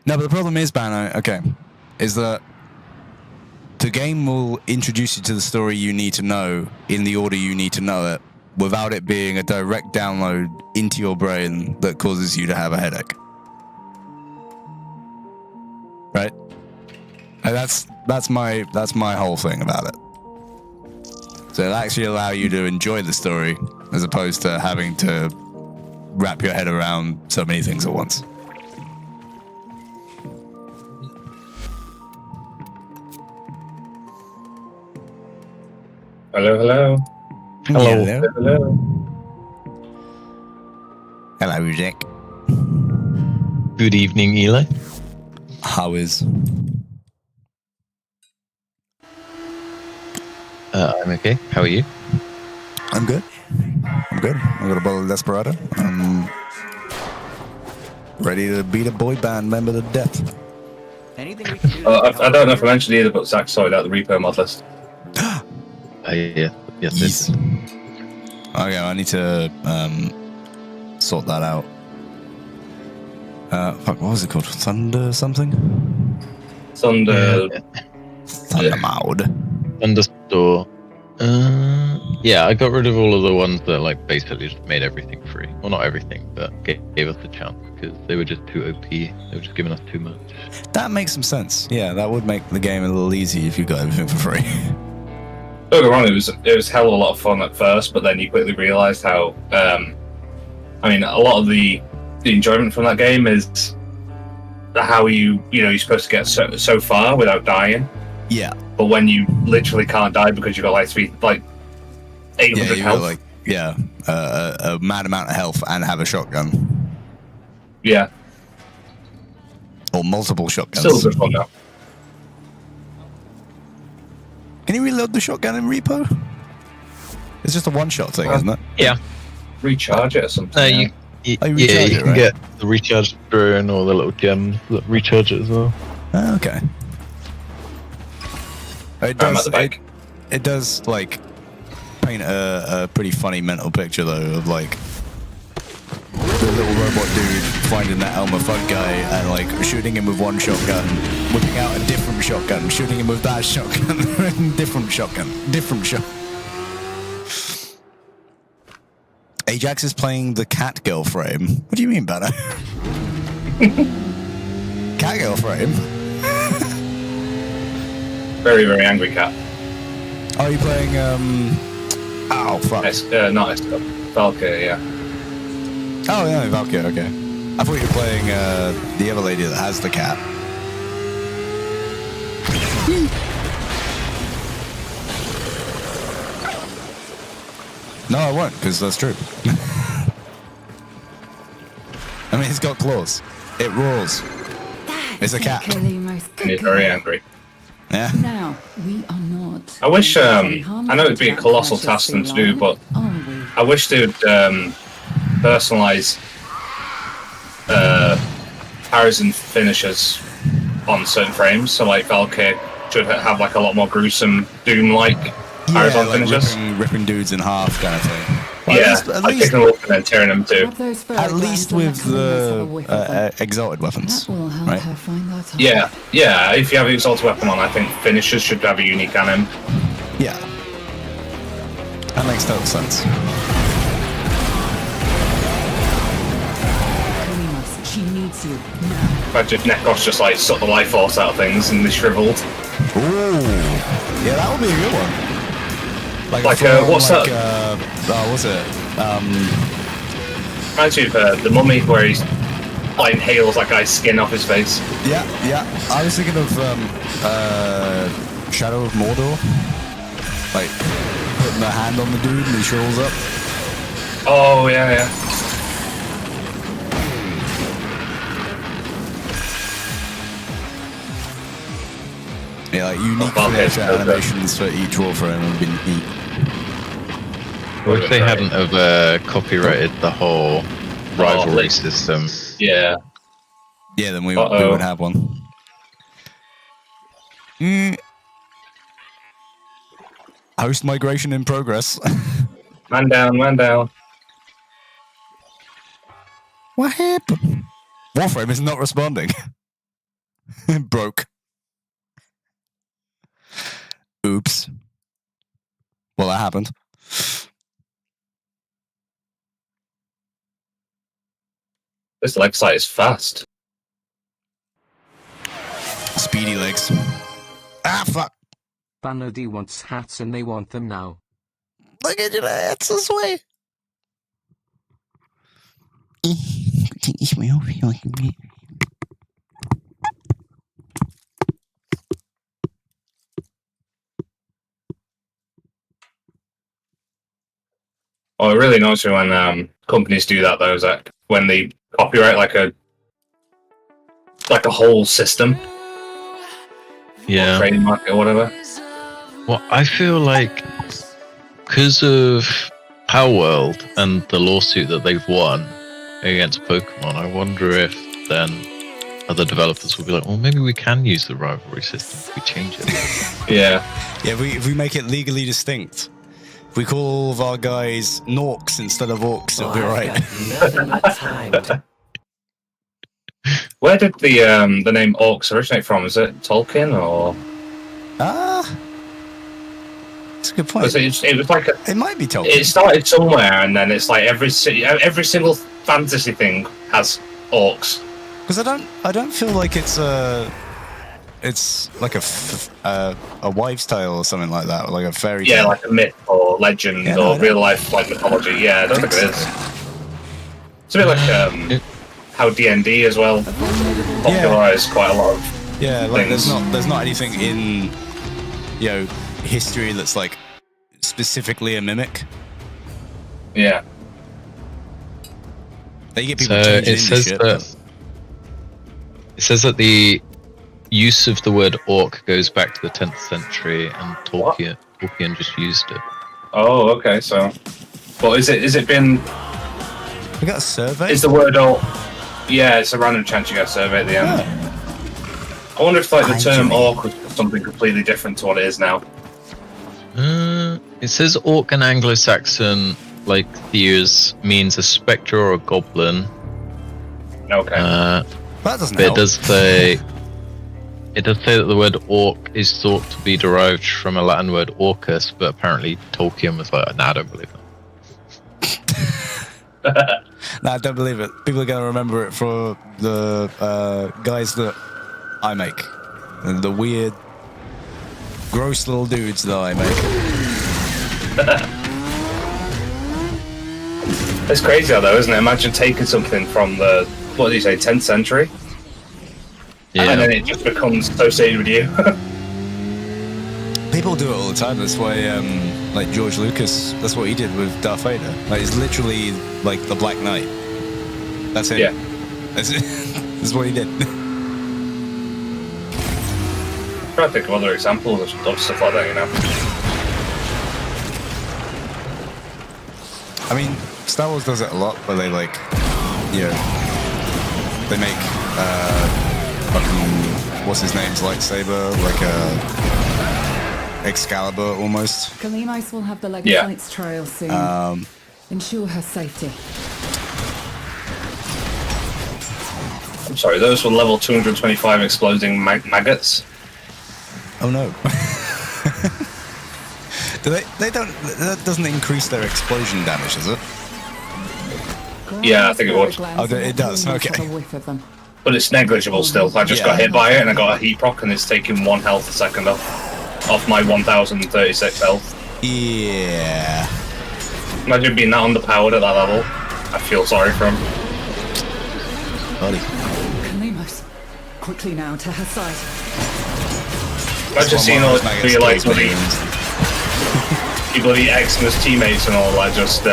No, but the problem is, Bano, okay, is that the game will introduce you to the story you need to know in the order you need to know it, without it being a direct download into your brain that causes you to have a headache. Right? And that's my whole thing about it. So it'll actually allow you to enjoy the story as opposed to having to wrap your head around so many things at once. Hello, hello. Hello. Hello. Hello, Jack. Good evening, Eli. How is? I'm okay. How are you? I'm good. I'm good. I got a bottle of Desperado. I'm ready to beat a boy band member to death. Anything we can do? I don't know if I mentioned either, but Zach sorted out the repo mod list. Yeah. Yes, Yes. yes. Okay, I need to sort that out. Fuck, what was it called? Thunder something? Thunder. Thunder Mode. Understore. Yeah, I got rid of all of the ones that like basically just made everything free. Well, not everything, but gave us the chance because they were just too OP. They were just giving us too much. That makes some sense. Yeah, that would make the game a little easy if you got everything for free. Don't get me wrong, it was hell of a lot of fun at first, but then you quickly realised how. I mean, a lot of the enjoyment from that game is how you're supposed to get so far without dying. Yeah. But when you literally can't die because you've got like 800 Yeah, you health. got a mad amount of health and have a shotgun. Yeah. Or multiple shotguns. Still good fun though. Can you reload the shotgun in Repo? It's just a one-shot thing, isn't it? Yeah. Recharge it or something. No, yeah. you Oh, you recharge you it, can right? get the recharge drone or the little gems that recharge it as well. Oh, okay. It I'm at does. the back. It does like paint a pretty funny mental picture though of like the little robot dude finding that Elmer Fudd guy and like shooting him with one shotgun, whipping out a different shotgun, shooting him with that shotgun, different shotgun. Ajax is playing the cat girl frame. What do you mean, Banner? Cat girl frame? Very, very angry cat. Are you playing oh fuck. Not Esco. Valkyrie, yeah. Oh yeah, Valkyrie, okay. I thought you were playing the other lady that has the cat. No, I won't, because that's true. I mean, it's got claws. It roars. It's a cat. And he's very angry. Yeah. Now, we are not. I wish, I know it'd be a colossal task for them to do, but I wish they would personalize parries and finishes on certain frames. So, like, Valkyrie should have, like, a lot more gruesome, Doom-like parries on like finishes. ripping dudes in half kind of thing. Well, Yeah, at like least, picking them up and then tearing them too. at least with the exalted weapons, That will help right? her find that out. Yeah, if you have an exalted weapon on, I think finishers should have a unique anim. Yeah. That makes total sense. Kalimas, she needs you now. Imagine if Nekos just like sucked the life force out of things and they shriveled. Ooh. Yeah, that would be a good one. Like, what's that? What's it? Reminds me of the Mummy, where he's like inhales that guy's skin off his face. Yeah. I was thinking of Shadow of Mordor. Like, putting the hand on the dude and he shrivels up. Oh, yeah. Yeah, like unique finisher animations for each Warframe would be neat. What if they hadn't have copyrighted the whole rivalry system? Yeah. Yeah, then we would have one. Host migration in progress. Man down, man down. What happened? Warframe is not responding. Broke. Oops. Well, that happened. This leg site is fast. Speedy legs. Ah, fuck. Banodi wants hats and they want them now. Look at your hats this way. Take this way off. Oh, it really annoys me when companies do that, though, Zach. When they copyright like a whole system. Yeah. Or trademark or whatever. Well, I feel like because of Power World and the lawsuit that they've won against Pokemon, I wonder if then other developers will be like, well, maybe we can use the rivalry system if we change it. Yeah. Yeah, if we make it legally distinct. If we call all of our guys Norks instead of Orcs, it'll be right. Where did the name Orcs originate from? Is it Tolkien or? That's a good point. It was like it might be Tolkien. It started somewhere, and then it's like every single fantasy thing has orcs. Because I don't feel like it's like a wives' tale or something like that, or like a fairy tale. Yeah, like a myth or legend or real life like mythology. Yeah, I don't think it is. It's a bit like how D&D as well popularized quite a lot of like things. there's not anything in history that's like specifically a mimic. Yeah. They get people So changing it into says shit. that it says that the use of the word orc goes back to the 10th century, and Tolkien just used it. Oh, okay. So, well, is it been? We got a survey. Is the word orc? Yeah, it's a random chance you get a survey at the end. I wonder if like the term orc was something completely different to what it is now. It says orc in Anglo-Saxon like theus means a spectre or a goblin. Okay. That doesn't But help. it does say that the word orc is thought to be derived from a Latin word orcus, but apparently Tolkien was like, nah, I don't believe that. No, I don't believe it. People are going to remember it for the guys that I make. And the weird, gross little dudes that I make. It's crazy though, isn't it? Imagine taking something from the, what did you say, 10th century? Yeah. And then it just becomes associated with you. People do it all the time. That's why, like George Lucas, that's what he did with Darth Vader. Like, it's literally like the Black Knight. That's it. Yeah. That's it. That's what he did. I'm trying to think of other examples of stuff like that, you know? I mean, Star Wars does it a lot, where they like, they make fucking what's his name's lightsaber like a Excalibur almost. Kalimos will have the Legacyte's trail soon. Ensure her safety. I'm sorry, those were level 225 exploding maggots. Oh no. They don't. That doesn't increase their explosion damage, does it? Yeah, I think it would. Oh, it does. Okay. But it's negligible still. I just got hit by it and I got a heat proc and it's taking 1 health a second off my 1036 health. Yeah. Imagine being that underpowered at that level. I feel sorry for him. Buddy. Kalimos, quickly now to her side. Imagine seeing all the lights with your bloody Xmas teammates and all that just,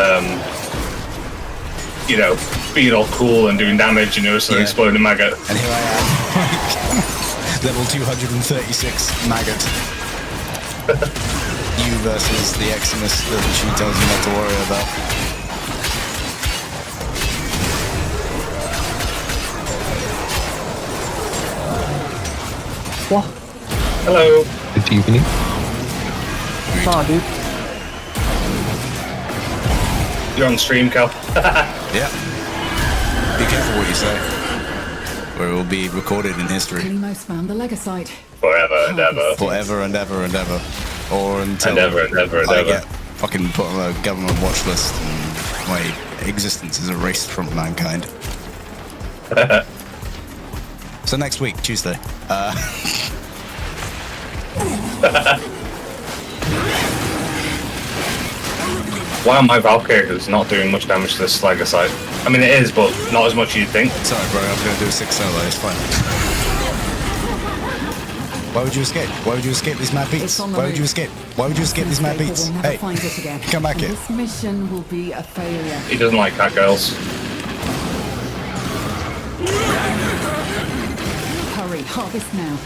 you know, being all cool and doing damage, and you're just an exploding maggot. And here I am, level 236 maggot. You versus the Xmas that she tells you not to worry about. What? Hello. Good evening. Nah, dude. You're on stream, Cal. Yeah. Be careful what you say, or it will be recorded in history. Kallimos found the Legasite. Forever and ever. Forever and ever and ever. Or until And ever and ever and I ever. get fucking put on a government watch list and my existence is erased from mankind. So next week, Tuesday. Wow, my Valkyrie is not doing much damage to this Slayer side. I mean, it is, but not as much as you'd think. Sorry, bro, I was going to do a 6 solo, it's fine. Why would you escape? Why would you escape these mad beats? Why would you escape? Why would you escape these mad beats? We'll never Hey, find it again. come back And here. This mission will be a failure. He doesn't like cat girls. Hurry, harvest now.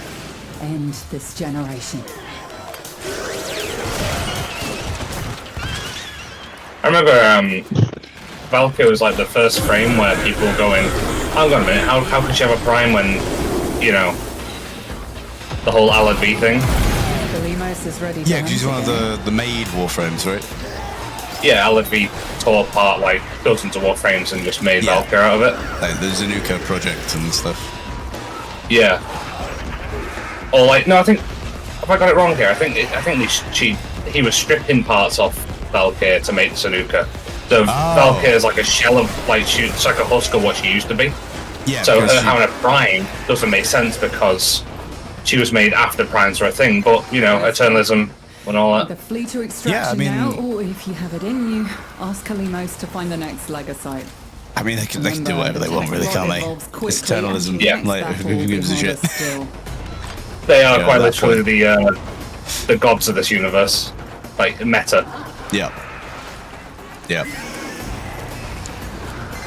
End this generation. I remember Valkyrie was like the first frame where people were going, hang on a minute, how could she have a prime when, you know, the whole Alad V thing? Kallimos is ready to Yeah, because he's hunt one of again. the made Warframes, right? Yeah, Alad V tore apart like dozens of Warframes and just made Yeah. Valkyrie out of it. Like the Zanuka project and stuff. Yeah. Or like, no, I think, have I got it wrong here? I think he was stripping parts off Valkyrie to make the Sanuka. So Valkyrie is like a shell of, like, it's like a husk of what she used to be. Yeah, So because her she- having a prime doesn't make sense because she was made after primes were a thing. But, you know, eternalism and all The that. fleeter extraction Yeah, I mean- now, or if you have it in you, ask Kallimos to find the next Legasite. I mean, they can do whatever they want, really, can't they? It's eternalism. Yeah. Like, who gives a shit? They are Yeah, quite at that literally the gods of this universe. Like, meta. Yeah. Yeah.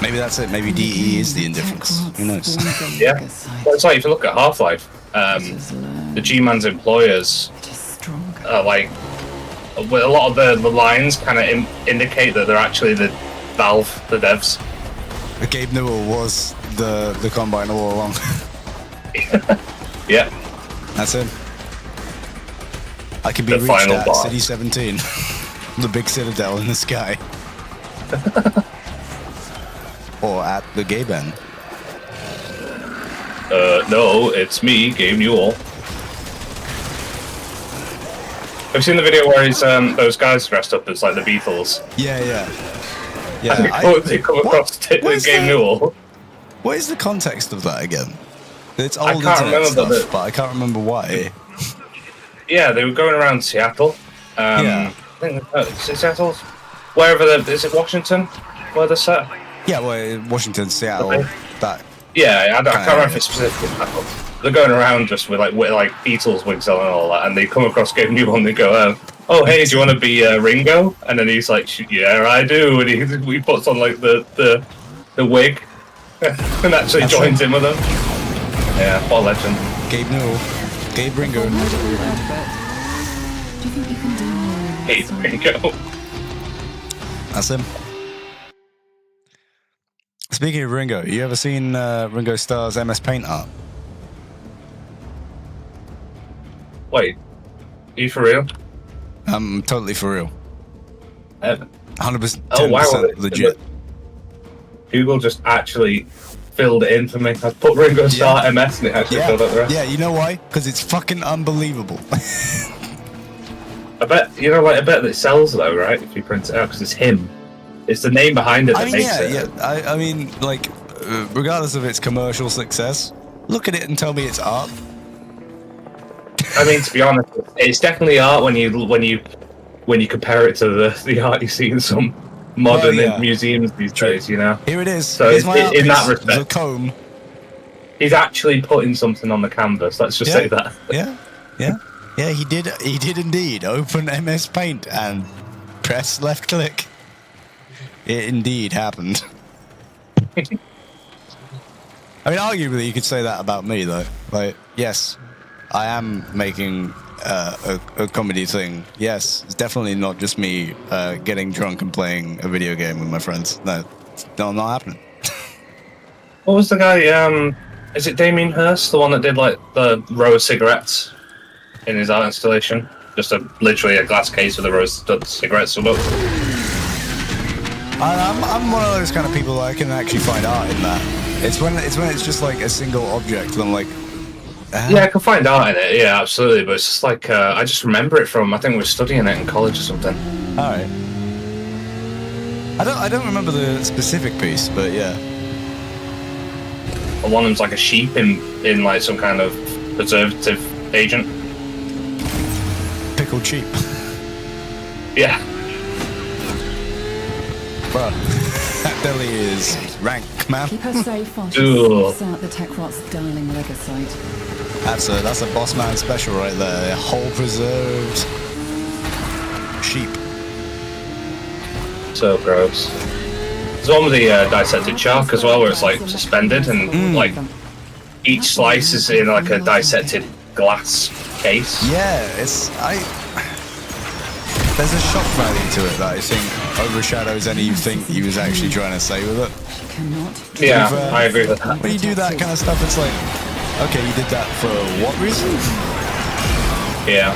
Maybe that's it. Maybe DE is the indifference. Who knows? Yeah. Well, it's like, if you look at Half-Life, the G-Man's employers are like, well, a lot of the lines kind of indicate that they're actually the Valve, the devs. Gabe Newell was the Combiner all along. Yeah. That's him. I can be The reached final at boss. City 17. The big citadel in the sky. Or at the Gabe end. No, it's me, Gabe Newell. Have you seen the video where he's those guys dressed up as like the Beatles? Yeah, yeah. And Yeah. they come across what with is Gabe that? Newell. What is the context of that again? It's I old can't internet remember, stuff, but I can't remember why. Yeah, they were going around Seattle. Yeah. I think it's Seattle. Wherever is it Washington? Where they're set? Yeah, well, Washington, Seattle, Okay. that. Yeah, I can't Kinda remember if it's specifically Seattle. They're going around just with like Beatles wigs on and all that, and they come across Gabe Newell and they go, "Oh, hey, do you want to be Ringo?" And then he's like, "Yeah, I do," and he puts on like the wig and actually That's joins right. in with them. Yeah, what a legend. Gabe Newell. Gabe Ringo. Do you think you can do more? Hey, Ringo. That's him. Speaking of Ringo, you ever seen Ringo Starr's MS Paint art? Wait, are you for real? I'm totally for real. 100%, Oh wow, 10% legit. Google just actually filled it in for me. I put Ringo Starr MS and it actually filled out the rest. Yeah, you know why? Because it's fucking unbelievable. I bet I bet that it sells though, right? If you print it out, because it's him. It's the name behind it that I mean, makes it. yeah. I mean, like, regardless of its commercial success, look at it and tell me it's art. I mean, to be honest, it's definitely art when you compare it to the art you see in some modern Well, yeah. museums these days. You know, Here it is. So Here's my art in that piece, respect, the comb. he's actually putting something on the canvas. Let's just say that. Yeah, yeah. Yeah, he did. He did indeed. Open MS Paint and press left click. It indeed happened. I mean, arguably, you could say that about me, though. Like, yes, I am making a comedy thing. Yes, it's definitely not just me getting drunk and playing a video game with my friends. No, it's not happening. What was the guy? Is it Damien Hirst, the one that did like the row of cigarettes in his art installation? Just literally a glass case with a row of cigarettes above. I'm one of those kind of people that I can actually find art in that. It's when it's just like a single object, and I'm like, yeah, I can find art in it. Yeah, absolutely. But it's just like I just remember it from, I think we were studying it in college or something. All right. I don't remember the specific piece, but yeah. One of them's like a sheep in like some kind of preservative agent. Pickled sheep. Yeah. Bro, that deli is rank, man. Keep her safe while she Ugh. sorts out the Tech Rot's darling Legasite. That's a boss man special right there. A whole preserved sheep. So gross. There's one with the dissected shark as well, where it's like suspended and like each slice is in like a dissected glass case. Yeah, there's a shock value to it that I think overshadows anything he was actually trying to say with it. Yeah, I agree with that. When you do that kind of stuff, it's like, okay, you did that for what reason? Yeah.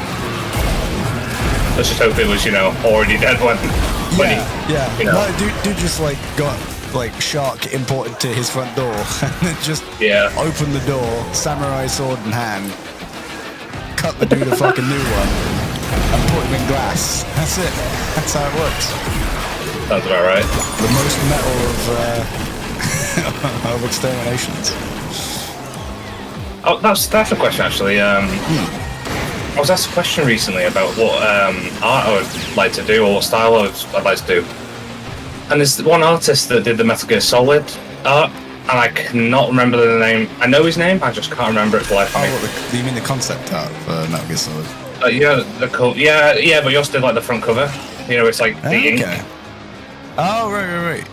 Let's just hope it was, already dead when he, No, dude just like got like shark imported to his front door and then just opened the door, samurai sword in hand, cut the dude a fucking new one, and put him in glass. That's it. That's how it works. Sounds about right. The most metal of exterminations. Oh, that's a question actually. I was asked a question recently about what art I would like to do or what style I'd like to do. And there's one artist that did the Metal Gear Solid art, and I cannot remember the name. I know his name, I just can't remember it for life of me. Do you mean the concept art for Metal Gear Solid? Yeah, but you also did like the front cover. It's like the ink. Oh, right.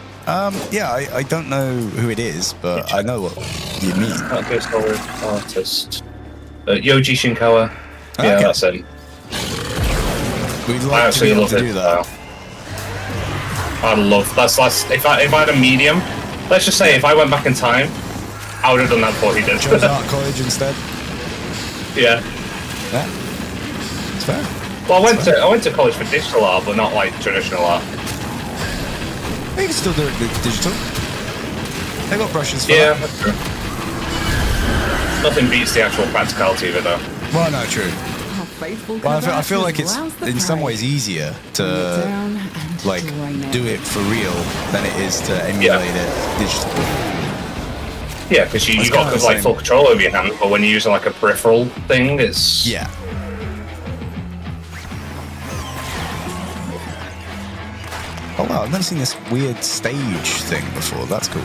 Yeah, I don't know who it is, but I know what you mean. Metal Gear Solid artist. Yoji Shinkawa. Yeah, Okay. that's him. We'd I like to be absolutely able love to it. do that. I love that's if I had a medium, let's just say if I went back in time, I would have done that before he did. Chose art college instead. Yeah. Yeah. It's fair. Well, I went to college for digital art, but not like traditional art. You can still do it digital. They got brushes for Yeah, that. that's true. Nothing beats the actual practicality of it, though. Well, no, true. How faithful Well, I feel like Kardashians it's rouse the in some prey. ways easier Bring it to down and like drain it. do it for real than it is to emulate it digitally. Yeah, because you It's got kinda the like same. full control over your hand, but when you're using like a peripheral thing, it's Yeah. Oh wow, I've never seen this weird stage thing before. That's cool.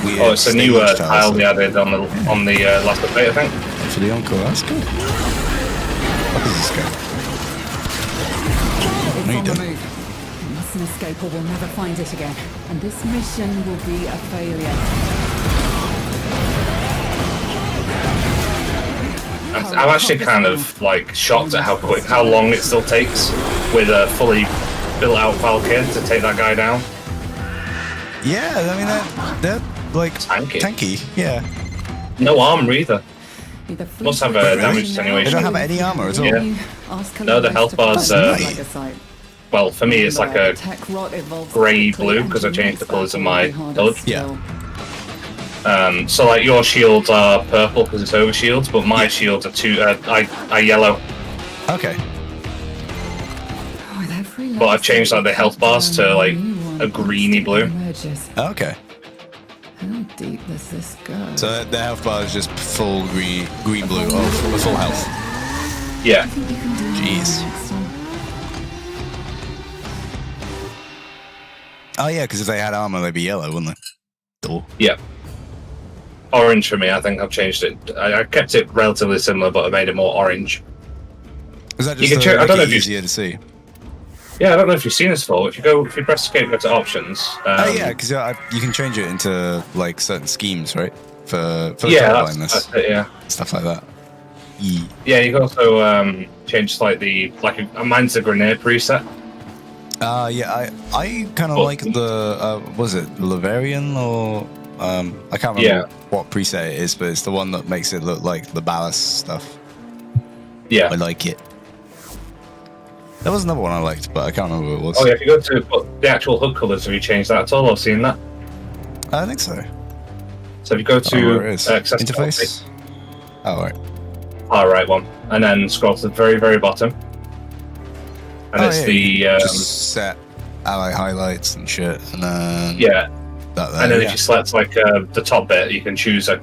Weird Oh, it's a new stage tile we added on the last update, I think. for the encore. That's cool. What does this go? It's No, you on the don't. move. You mustn't escape or we'll never find it again. And this mission will be a failure. I'm actually kind of like shocked at how long it still takes with a fully built out Valkyr to take that guy down. Yeah, I mean they're like Tanky. Yeah. No armor either. Either Must have flee damage now attenuation. They don't have any armor at all. Yeah. Ask No, the Kalinos health to bar's, find the Nice. Legasite. Well, for me, it's like Remember, a the Tech Rot evolves grey quickly blue and because I changed the colours of my harder HUD. still. So like your shields are purple because it's over shields, but my shields are are yellow. Okay. With every But I've changed like the health bars to like new one a greeny blue. emerges. Okay. How deep does this go? So the health bar is just full green blue. Oh, full health. Yeah. Jeez. Oh yeah, because if they had armor, they'd be yellow, wouldn't they? Door. Yeah. orange for me. I think I've changed it. I kept it relatively similar, but I made it more orange. Is that You just can to check- I make don't know it if you- easier to see? Yeah, I don't know if you've seen this before. If you press escape, go to options. Oh yeah, because you can change it into like certain schemes, right? For yeah, blindness, that's it, yeah. stuff like that. Yeah, you can also change mine's the grenade preset. Yeah, I kind of like the was it Laverian or I can't remember what preset it is, but it's the one that makes it look like the ballast stuff. Yeah, I like it. There was another one I liked, but I can't remember what it was. Oh yeah, if you go to the actual HUD colors, have you changed that at all? I've seen that. I think so. So if you go to where it is. accessibility, Interface. Oh right. right one, and then scroll to the very, very bottom, and it's just set ally highlights and shit, and then that there, and then if you select like the top bit, you can choose a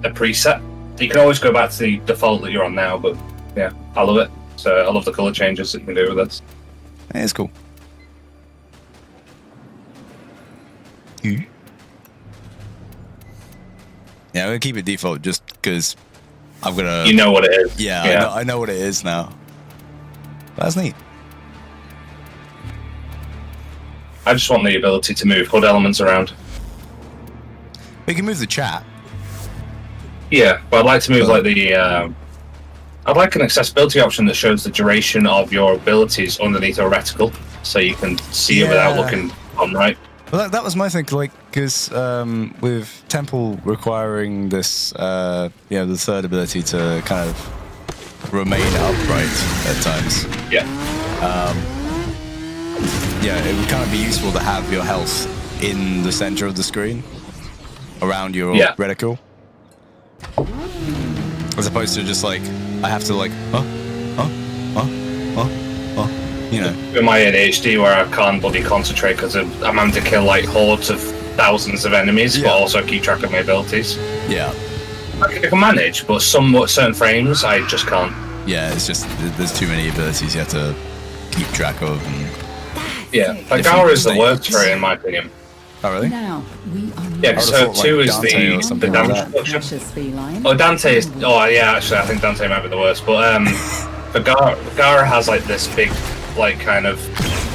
preset. You can always go back to the default that you're on now, but yeah, I love it. So I love the color changes that you can do with this. Yeah, it's cool. Yeah, I'm gonna keep it default just because I'm gonna. You know what it is. Yeah. I know what it is now. That's neat. I just want the ability to move HUD elements around. We can move the chat. Yeah, but I'd like to move like the. I'd like an accessibility option that shows the duration of your abilities underneath a reticle, so you can see it without looking on right. Well, that was my thing, like, because with Temple requiring this, the third ability to kind of remain upright at times. Yeah. It would kind of be useful to have your health in the center of the screen, around your reticle, as opposed to just like I have to like, you know. With my ADHD, where I can't bloody concentrate because I'm having to kill like hordes of thousands of enemies, but also keep track of my abilities. Yeah. I can manage, but certain frames I just can't. Yeah, it's just there's too many abilities you have to keep track of. And like Gara is the worst for it, in my opinion. Oh really? Now we are Yeah, so 2 is the damage reduction. Oh, Dante is. Oh, yeah, actually, I think Dante might be the worst. But for Gara has like this big, like kind of.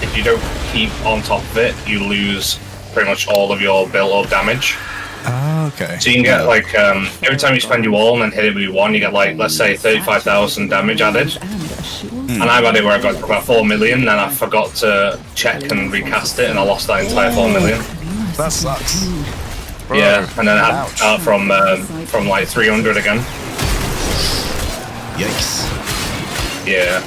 If you don't keep on top of it, you lose pretty much all of your built-up damage. Oh, okay. So you can get like every time you spend your wall and then hit it with your one, you get like let's say 35,000 damage added. And I've had it where I got about 4 million, and I forgot to check and recast it, and I lost that entire 4 million. That sucks. Bro, yeah, and then I had to start from like 300 again. Yikes. Yeah.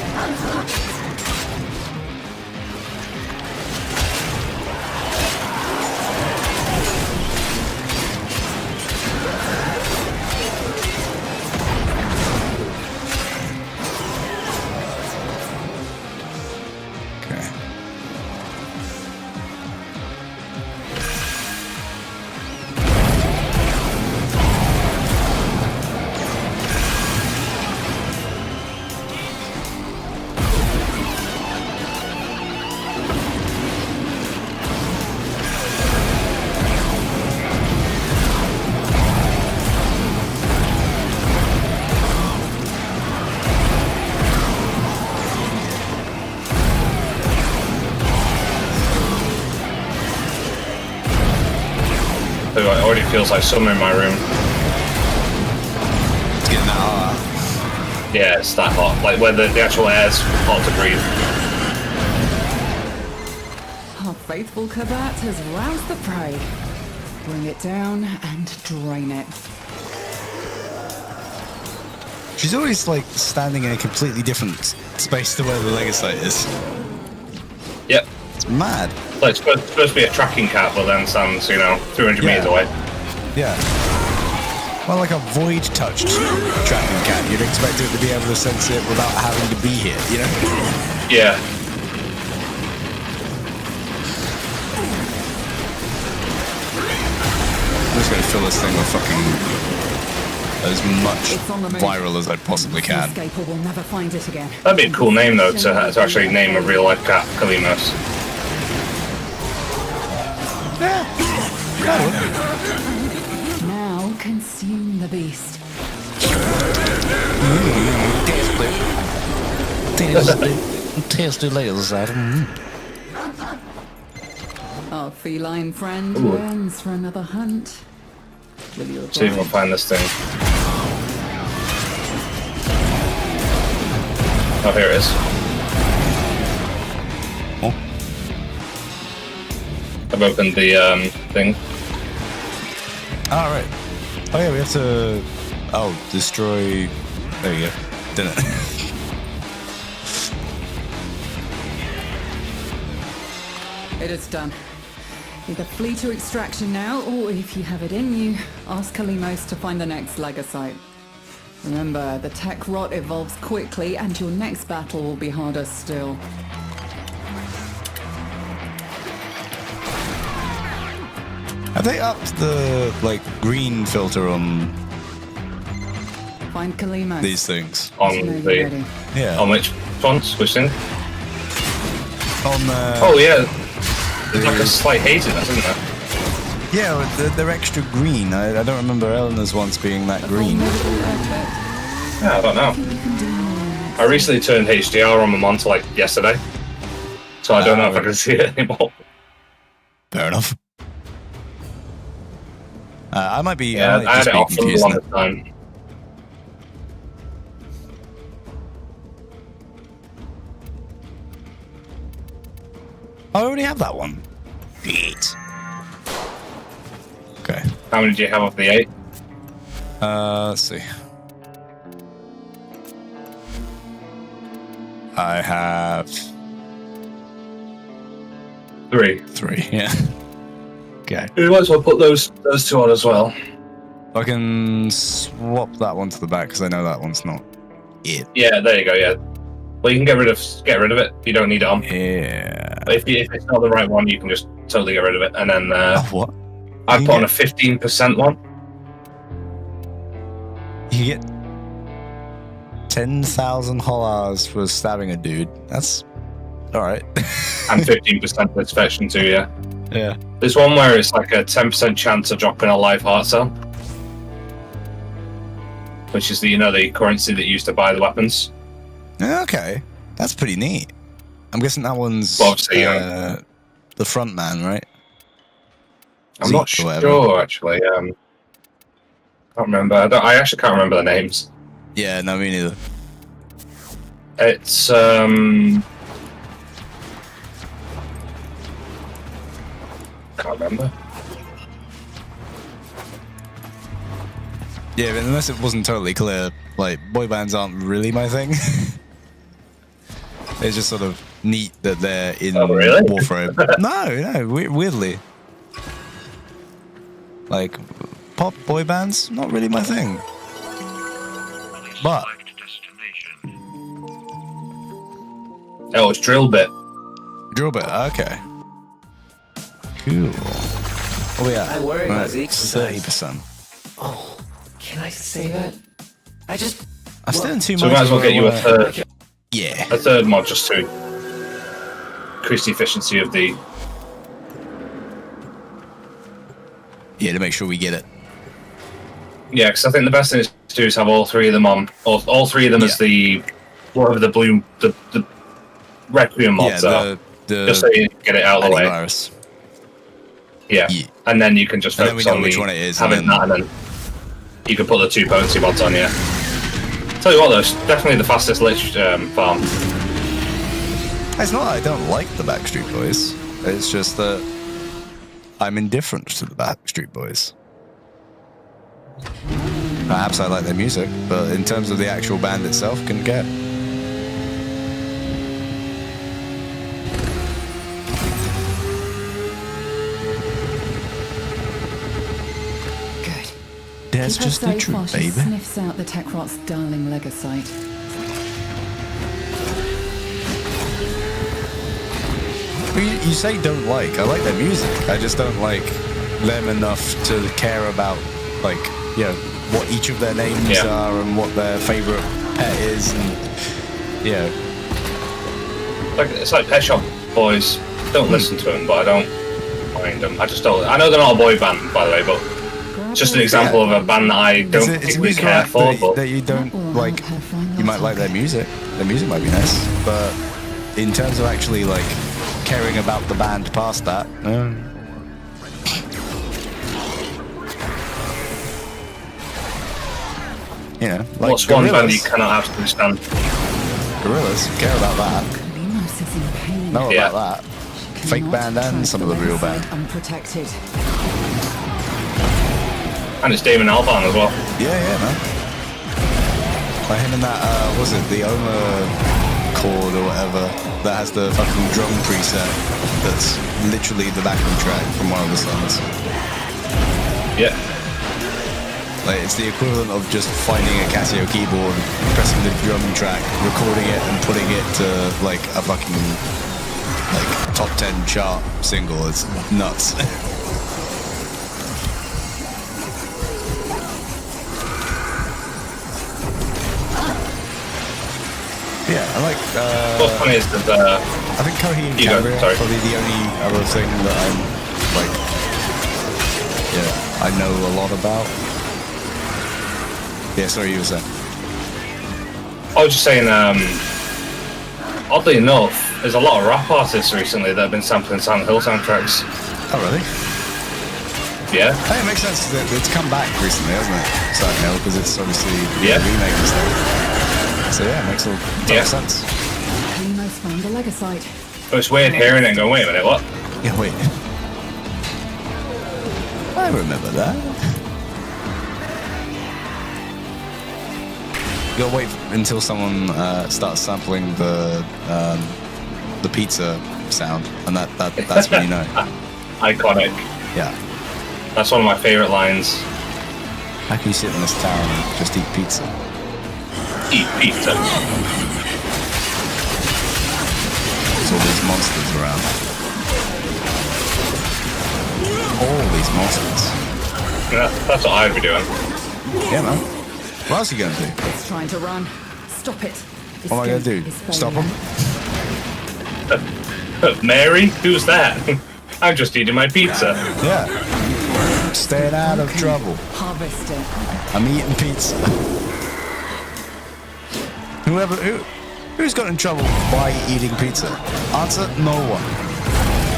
It already feels like summer in my room. It's getting that hot. Yeah, it's that hot. Like where the actual air's hot to breathe. Our faithful Kabat has roused the prey. Bring it down and drain it. She's always like standing in a completely different space to where the Legasite is. Yep. It's mad. Like it's supposed to be a tracking cat, but then stands, 300 meters away. Yeah. Well, like a void-touched tracking cat, you'd expect it to be able to sense it without having to be here, you know? Yeah. I'm just gonna fill this thing with fucking as much viral as I possibly can. Will never find it again. That'd be a cool name though to actually name a real life cat, Kalimos. Now consume the beast. Tasty layers, Adam. Our feline friend yearns for another hunt. Will you See if agree? we'll find this thing. Oh, here it is. Oh. I've opened the thing. All right. Oh yeah, we have to. Oh, destroy. There you go. Didn't it? It is done. Either flee to extraction now, or if you have it in you, ask Kalimos to find the next Legasite. Remember, the tech rot evolves quickly, and your next battle will be harder still. Have they upped the green filter on Find Kalimos. these things? On Know you're the ready. Yeah. on which fonts? Which thing? On Oh yeah. There's like a slight haziness, isn't there? yeah, they're extra green. I don't remember Eleanor's once being that green. Yeah, I don't know. I recently turned HDR on my monitor like yesterday, so I don't know if I can see it anymore. Fair enough. I might be. Yeah, might I had just it be off for the confusing longest time. I already have that one. Shit. Okay. How many do you have of the 8? Let's see. I have 3. 3. Yeah. Okay. You might as well put those 2 on as well. I can swap that one to the back because I know that one's not it. Yeah, there you go. Yeah. Well, you can get rid of it. You don't need it on. Yeah. But if it's not the right one, you can just totally get rid of it. And then What? I You put on get- a 15% one. You get 10,000 hollars for stabbing a dude. That's all right. And 15% for inspection too, yeah. Yeah. There's one where it's like a 10% chance of dropping a live heart cell, which is the the currency that you use to buy the weapons. Okay. That's pretty neat. I'm guessing that one's Well, obviously, the front man, right? I'm not Zeke or whatever. sure actually. I can't remember. I actually can't remember the names. Yeah, no, me neither. It's can't remember. Yeah, but unless it wasn't totally clear, boy bands aren't really my thing. It's just sort of neat that they're in Oh, really? Warframe. No, weirdly. Pop boy bands, not really my thing. But Oh, it's drill bit. drill bit, okay. Cool. Oh yeah, I worry about Zeke 30%. Oh, can I say that? I just... I'm still in too So much. we might as well get you a third. Yeah. A third mod just to increase the efficiency of the. Yeah, to make sure we get it. Yeah, because I think the best thing to do is have all 3 of them on. All 3 of them as the whatever the blue the Requiem mods are. Just so you get it out of the way. Antivirus. Yeah. And then you can just And then we focus know on which one it is, having and that, and then you can put the 2 potency mods on. Yeah. Tell you what, though, it's definitely the fastest lich farm. It's not that I don't like the Backstreet Boys. It's just that I'm indifferent to the Backstreet Boys. Perhaps I like their music, but in terms of the actual band itself, couldn't care. Good. That's Keep her just the safe while truth, she baby. sniffs out the tech rot's darling Legasite. But you say don't like. I like their music. I just don't like them enough to care about, what each of their names are and what their favorite pet is, and It's like Pet Shop Boys. Don't listen to them, but I don't mind them. I just don't. I know they're not a boy band, by the way, but just an example of a band that I don't particularly care for. But that you don't like. You might like their music. Their music might be nice, but in terms of actually like caring about the band past that, no. You know, like what's one band you Gorillaz. cannot absolutely stand? Gorillaz, care about that. Kalimos is in pain. Know Yeah. about that. Fake Cannot band and track some of the real legacy band. Unprotected. And it's Damon Albarn as well. Yeah, man. Like him and that, was it the Oma chord or whatever that has the fucking drum preset that's literally the backing track from one of the songs. Yeah. Like it's the equivalent of just finding a Casio keyboard, pressing the drum track, recording it and putting it to like a fucking like top 10 chart single. It's nuts. Yeah, I like. What's funny is that I think Coheed and You go, Cambria are sorry. probably the only other thing that I'm like. Yeah, I know a lot about. Yeah, sorry, you were saying. I was just saying, oddly enough, there's a lot of rap artists recently that have been sampling Silent Hill soundtracks. Oh, really? Yeah. Hey, it makes sense that it's come back recently, hasn't it? Silent Hill, because it's obviously Yeah. a remake and stuff. So yeah, it makes a ton Yeah. of sense. Kalimos found the legasite. But it's weird hearing it and going, wait a minute, what? Yeah, wait. I remember that. You gotta wait until someone starts sampling the pizza sound, and that's when you know. Iconic. Yeah. That's one of my favourite lines. How can you sit in this town and just eat pizza? Eat pizza. There's all these monsters around. All these monsters. Yeah, that's what I'd be doing. Yeah, man. What else are you gonna do? It's trying to run. Stop it. What am I gonna do? Escape is Stop failing. them? Mary? Who's that? I'm just eating my pizza. Yeah. Staying out of trouble. Harvest it. I'm eating pizza. Who's got in trouble by eating pizza? Answer: no one.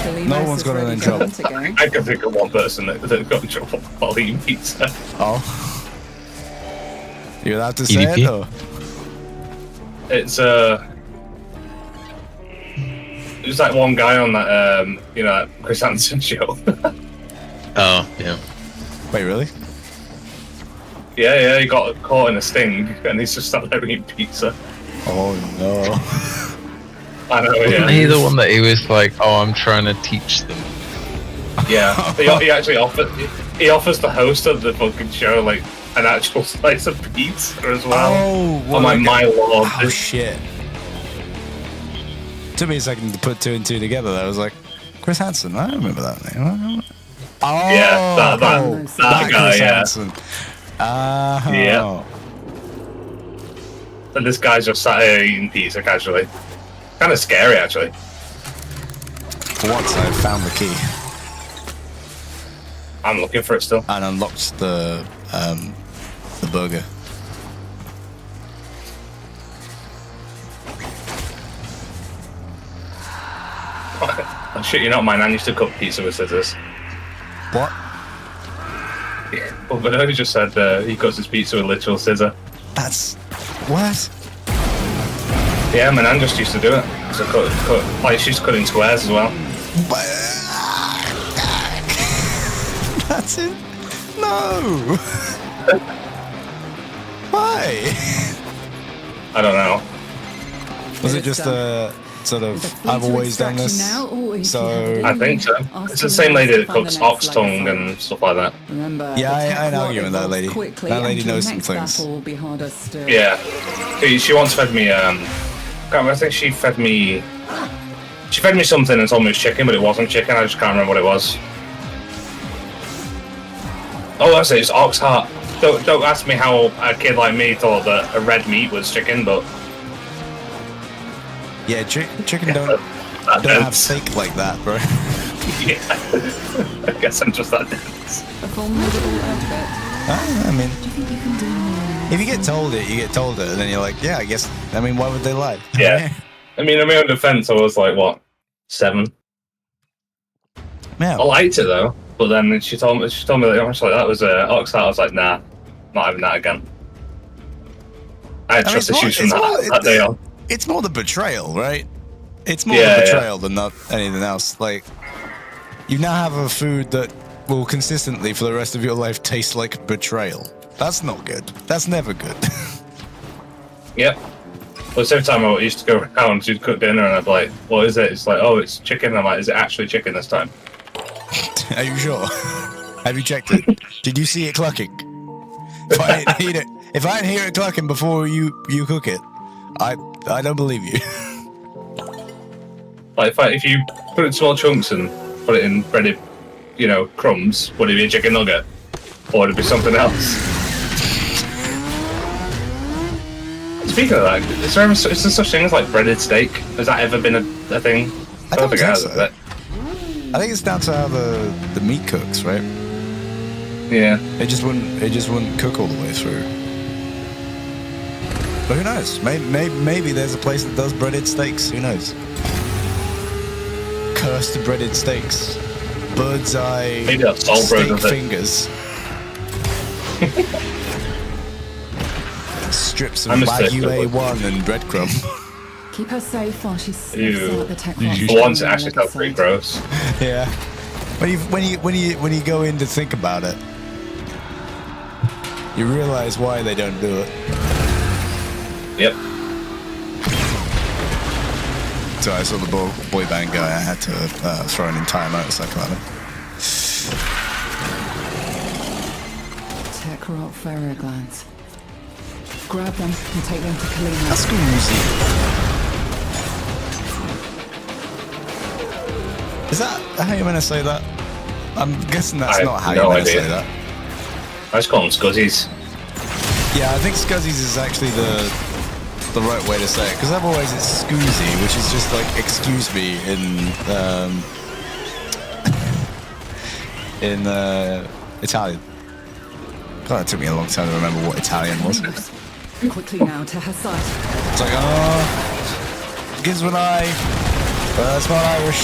Kalimos No one's is got ready in to trouble. hunt again. I can think of one person that got in trouble while eating pizza. Oh. You're allowed to say EDP? it though. It's like one guy on that, that Chris Hansen show. Oh, yeah. Wait, really? yeah, he got caught in a sting and he's just sat there eating pizza. Oh no. I know, Wasn't he yeah. the one that he was like, oh, I'm trying to teach them? Yeah, he actually offers the host of the fucking show like an actual slice of pizza as well. Oh, I'm like, my lord. Oh shit. Took me a second to put two and two together. I was like, Chris Hansen. I remember that name. Oh, Yeah, that guy, Chris yeah. Hansen. Yeah. And this guy's just sat here eating pizza casually. Kind of scary, actually. For once, I found the key I'm looking for it still. and unlocked the burger. Oh, shit, you're not mine. I used to cut pizza with scissors. What? Yeah. Well, but he just said he cuts his pizza with a literal scissor. That's what? Yeah, my nan just used to do it. So cut, like she used to cut in squares as well. That's it. No. Why? I don't know. Was it just a sort of I've always done this? So I think so. It's the same lady that cooks ox tongue and stuff like that. Remember, Yeah, the I tech had an war argument with that evolves lady. quickly, That lady and your knows some next things. battle will be harder still. Yeah. She once fed me. I think she fed me. She fed me something and told me it was chicken, but it wasn't chicken. I just can't remember what it was. Oh, that's it. It's ox heart. Don't ask me how a kid like me thought that a red meat was chicken, but yeah, chicken don't have steak like that, bro. Yeah. I guess I'm just that dense. A formidable outfit. I mean, Do you think you can do more? if you get told it, you get told it, and then you're like, yeah, I guess. I mean, why would they lie? Yeah. I mean, in my own defense, I was like, what, 7? Yeah. I liked it though, but then she told me that that was Oxheart. I was like, nah, not having that again. I had trust issues from that day on. It's more the betrayal, right? It's more Yeah, the betrayal than not anything else. Like, you now have a food that will consistently for the rest of your life taste like betrayal. That's not good. That's never good. Yep. Well, every time I used to go around, she'd cook dinner, and I'd be like, what is it? It's like, oh, it's chicken. I'm like, is it actually chicken this time? Are you sure? Have you checked it? Did you see it clucking? If I didn't hear it clucking before you cook it, I don't believe you. Like, if you put it in small chunks and put it in breaded, crumbs, would it be a chicken nugget? Or would it be something else? Speaking of that, is there such thing as like breaded steak? Has that ever been a thing? I don't think it has, so. is it? I think it's down to how the meat cooks, right? Yeah. It just wouldn't cook all the way through. But who knows? Maybe there's a place that does breaded steaks. Who knows? Cursed breaded steaks, bird's eye Maybe that's all steak bread, fingers, strips of I missed it, Wagyu A1 and breadcrumb. Keep her safe while she sniffs Ew. out the tech For box. once, it actually felt pretty gross. Yeah. When you go in to think about it, you realize why they don't do it. Yep. So I saw the boy band guy. I had to throw an entire motorcycle at him. Tech rot ferro glands. Grab them and take them to Kalina. That's cool. Is that how you're gonna say that? I'm guessing that's not how you're gonna say that. I just call them Scuzzies. Yeah, I think Scuzzies is actually the right way to say it, because otherwise it's Scusi, which is just like excuse me in Italian. God, it took me a long time to remember what Italian was. Quickly now to her side. It's like, gives an eye. It's not Irish.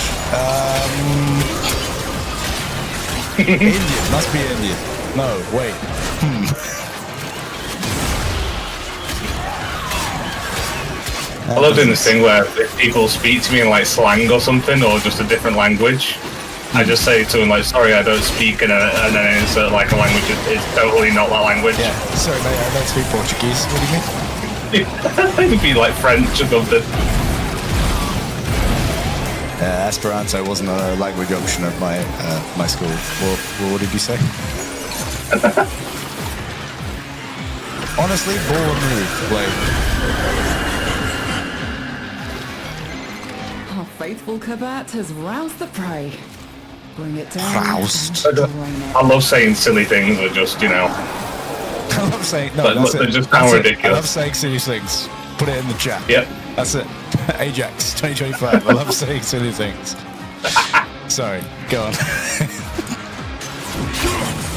Indian, must be Indian. No, wait. I love doing this thing where if people speak to me in like slang or something, or just a different language, I just say to them like, sorry, I don't speak, and then insert like a language it's totally not that language. Yeah, sorry mate, I don't speak Portuguese. What do you mean? It would be like French or something. Esperanto wasn't a language option at my school. What did you say? Honestly, ball move. Like, Our faithful Kabat has roused the prey. Bring it down. Roused. I love saying silly things, or just I love saying no. But That's they're it. just That's how it. ridiculous. I love saying silly things. Put it in the chat. Yep. That's it. Ajax 2025. I love saying silly things. Sorry, go on.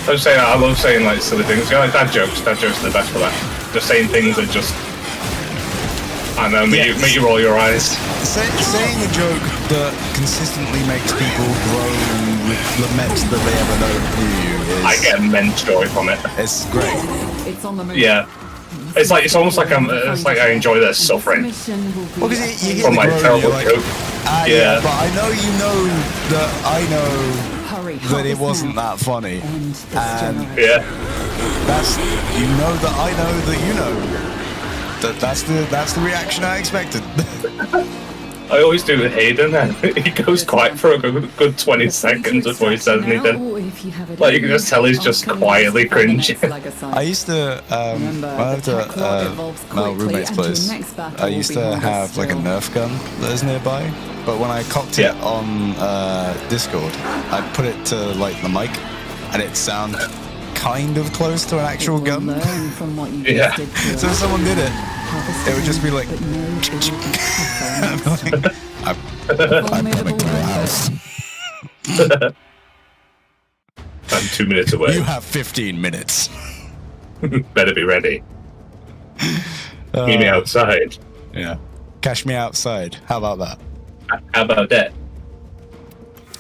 I was saying, I love saying like silly things. Like dad jokes. Dad jokes are the best for that. Just saying things that just, I don't know, make you roll your eyes. Saying a joke that consistently makes people groan with lament that they ever know through you is... I get immense joy from it. It's great. It's on the move. Yeah. It's almost like I enjoy their suffering Well, because you hear from the my groan, terrible you're like, joke. yeah, but I know you know that I know Hurry, that it wasn't that funny. And Yeah. That's you know that I know that you know that that's the reaction I expected. I always do with Hayden, and he goes quiet for a good 20 seconds before he says anything. Like you can just tell he's just quietly cringing. I used to when I lived at my roommate's place, I used to have like a Nerf gun that was nearby, but when I cocked it on Discord, I put it to like the mic, and it sounded kind of close to an actual gun. Yeah. So if someone did it, it would just be like, I'm coming to your house. I'm 2 minutes away. You have 15 minutes. Better be ready. Meet me outside. Yeah. Cash me outside. How about that? How about that?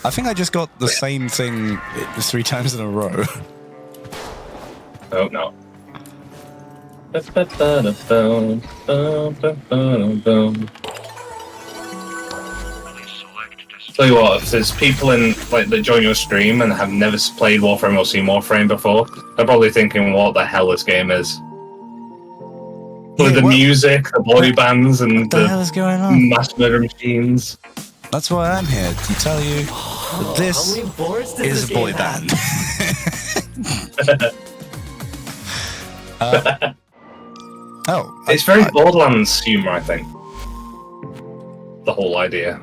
I think I just got the same thing 3 times in a row. Oh, no. Tell you what, if there's people in like that join your stream and have never played Warframe or seen Warframe before, they're probably thinking, "What the hell this game is?" With the music, the boy bands, and what the hell is going on? mass murder machines. That's why I'm here to tell you that this is a boy band. It's very Borderlands humor, I think. The whole idea.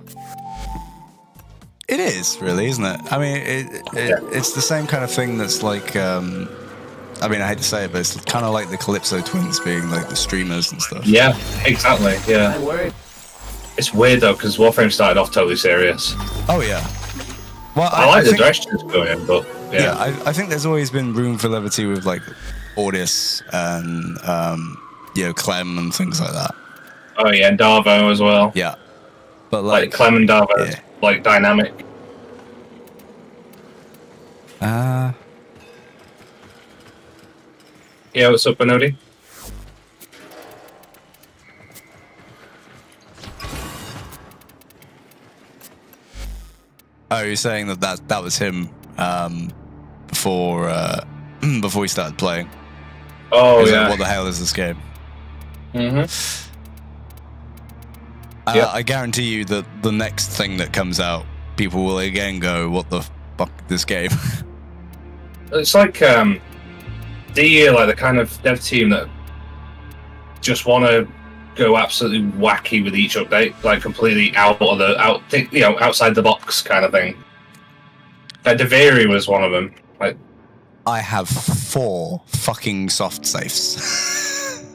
It is, really, isn't it? I mean, it's the same kind of thing that's like, I mean, I hate to say it, but it's kind of like the Calypso twins being like the streamers and stuff. Yeah, exactly, yeah. It's weird, though, because Warframe started off totally serious. Oh, yeah. Well, I like the direction it's going, but yeah. I think there's always been room for levity with like Ordis and, Clem and things like that. Oh, yeah, and Darvo as well. Yeah. But like Clem and Darvo. Yeah. Like dynamic. Yeah, what's up, Benodi? Oh, you're saying that was him before before he started playing. Oh, yeah. Like, what the hell is this game? Mm-hmm. I guarantee you that the next thing that comes out, people will again go, "What the fuck, this game?" It's like like the kind of dev team that just want to go absolutely wacky with each update, like completely outside the box kind of thing. Like Deveri was one of them. Like, I have 4 fucking soft safes.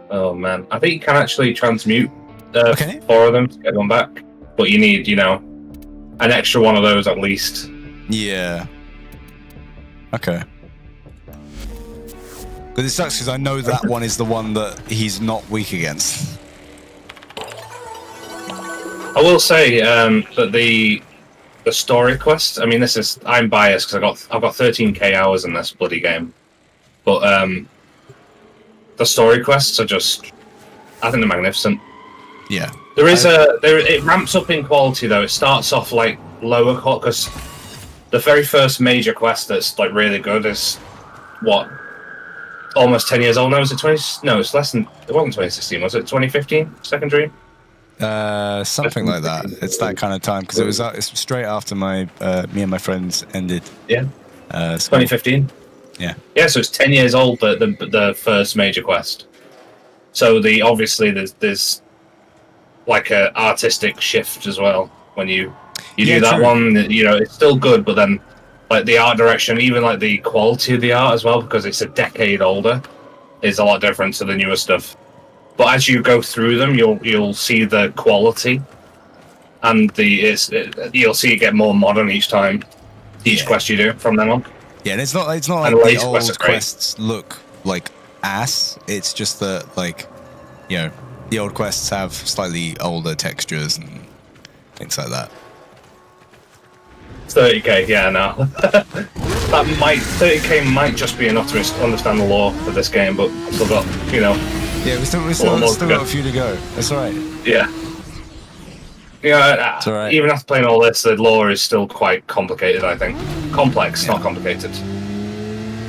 Oh man, I think you can actually transmute 4 of them to get them back, but you need, an extra one of those at least. Yeah. Okay. But it sucks because I know that one is the one that he's not weak against. I will say that the story quest. I mean, I'm biased because I've got 13k hours in this bloody game, but the story quests are just, I think they're magnificent. Yeah. It ramps up in quality though. It starts off like lower quality because the very first major quest that's like really good is what, almost 10 years old now. Was it 20? No, it's less than. It wasn't 2016. Was it 2015? Second Dream. Something like that. It's that kind of time because it's straight after me and my friends ended. Yeah. 2015. Yeah. Yeah, so it's 10 years old. The first major quest. So obviously there's like a artistic shift as well when you do that true. one. It's still good, but then like the art direction, even like the quality of the art as well, because it's a decade older, is a lot different to the newer stuff. But as you go through them, you'll see the quality, and you'll see it get more modern each time, each quest you do from then on. Yeah, and it's not like the old quests look like ass. It's just that the old quests have slightly older textures and things like that. 30k, yeah, no. 30k might just be enough to understand the lore of this game, but still got, Yeah, we still got a few to go. That's all right. Yeah. It's all right. Even after playing all this, the lore is still quite complicated, I think. Complex, not complicated.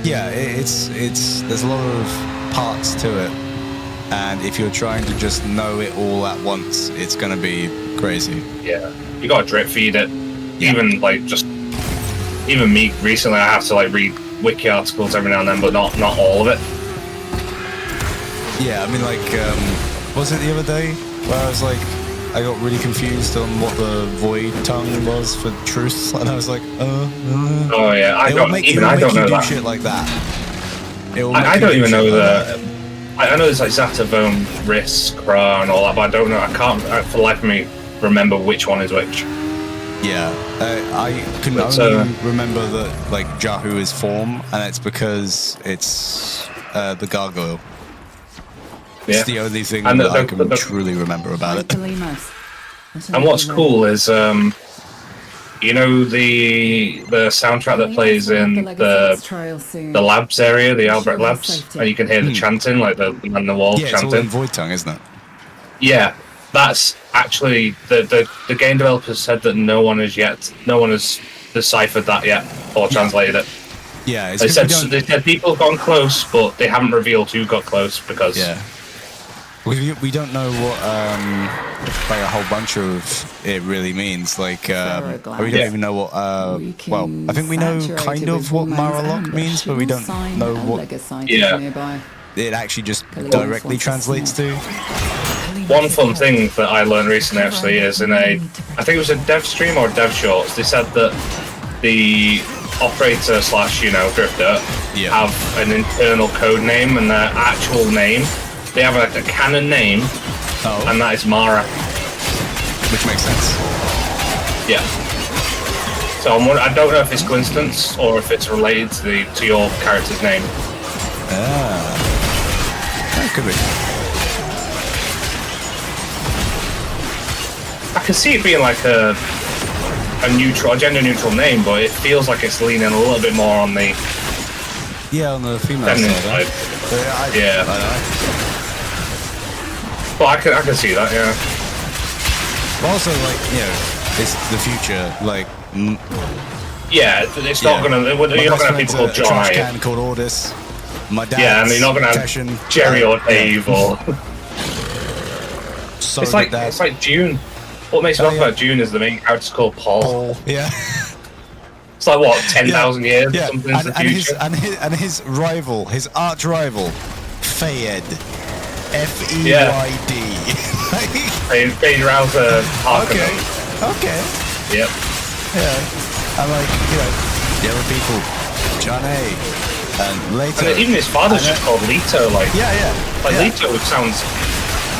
Yeah, there's a lot of parts to it, and if you're trying to just know it all at once, it's gonna be crazy. Yeah, you gotta drip feed it. Yeah. Even me recently, I have to read wiki articles every now and then, but not all of it. Yeah, I mean, was it the other day where I got really confused on what the void tongue was for truth, and I was like, Oh yeah, I don't know that. Shit like that. I don't even know the. I know there's Zatavone, Riss, Kra, and all that, but I don't know. I can't for the life of me remember which one is which. Yeah, I can But, only remember that like Jahu is form, and it's because it's the gargoyle. Yeah. It's the only thing And that I the- can truly remember about it. And what's cool is, you know, the soundtrack that plays in the labs area, the Albrecht Labs, and you can hear the chanting, like the man the wall Yeah, it's all in chanting. Void Tongue, isn't it? Yeah, that's actually the game developers said that no one has deciphered that yet or translated it. Yeah, it's They 'cause said we don't- they said people have gone close, but they haven't revealed who got close because Yeah. We don't know what like a whole bunch of it really means. Like we don't even know what. Well, I think we know kind of what Maralock means, but we don't know what it actually just directly translates to. One fun thing that I learned recently actually is in I think it was a dev stream or dev shorts, they said that the operator / drifter have an internal code name, and their actual name, they have a canon name, and that is Mara. Which makes sense. Yeah. So I don't know if it's coincidence or if it's related to your character's name. That could be. I can see it being like a gender neutral name, but it feels like it's leaning a little bit more on the on the female feminine side. side. Yeah. But I can see that, yeah. But also, like, it's the future. Like, yeah, it's not gonna. You're not gonna have people called a trash Johnny. can called Ordis. My dad. Yeah, and you're not gonna have Teshin, Jerry or Dave or. So it's like June. What makes me laugh about June is the main character's called Paul. Yeah. It's like what 10,000 years or something into the future. And his rival, his arch rival, Fayed. Feyd. Fade around to Harkonnen. Okay. Yep. Yeah. I'm like, the other people, John A. And later. And even his father's just called Leto. Like, Like Leto sounds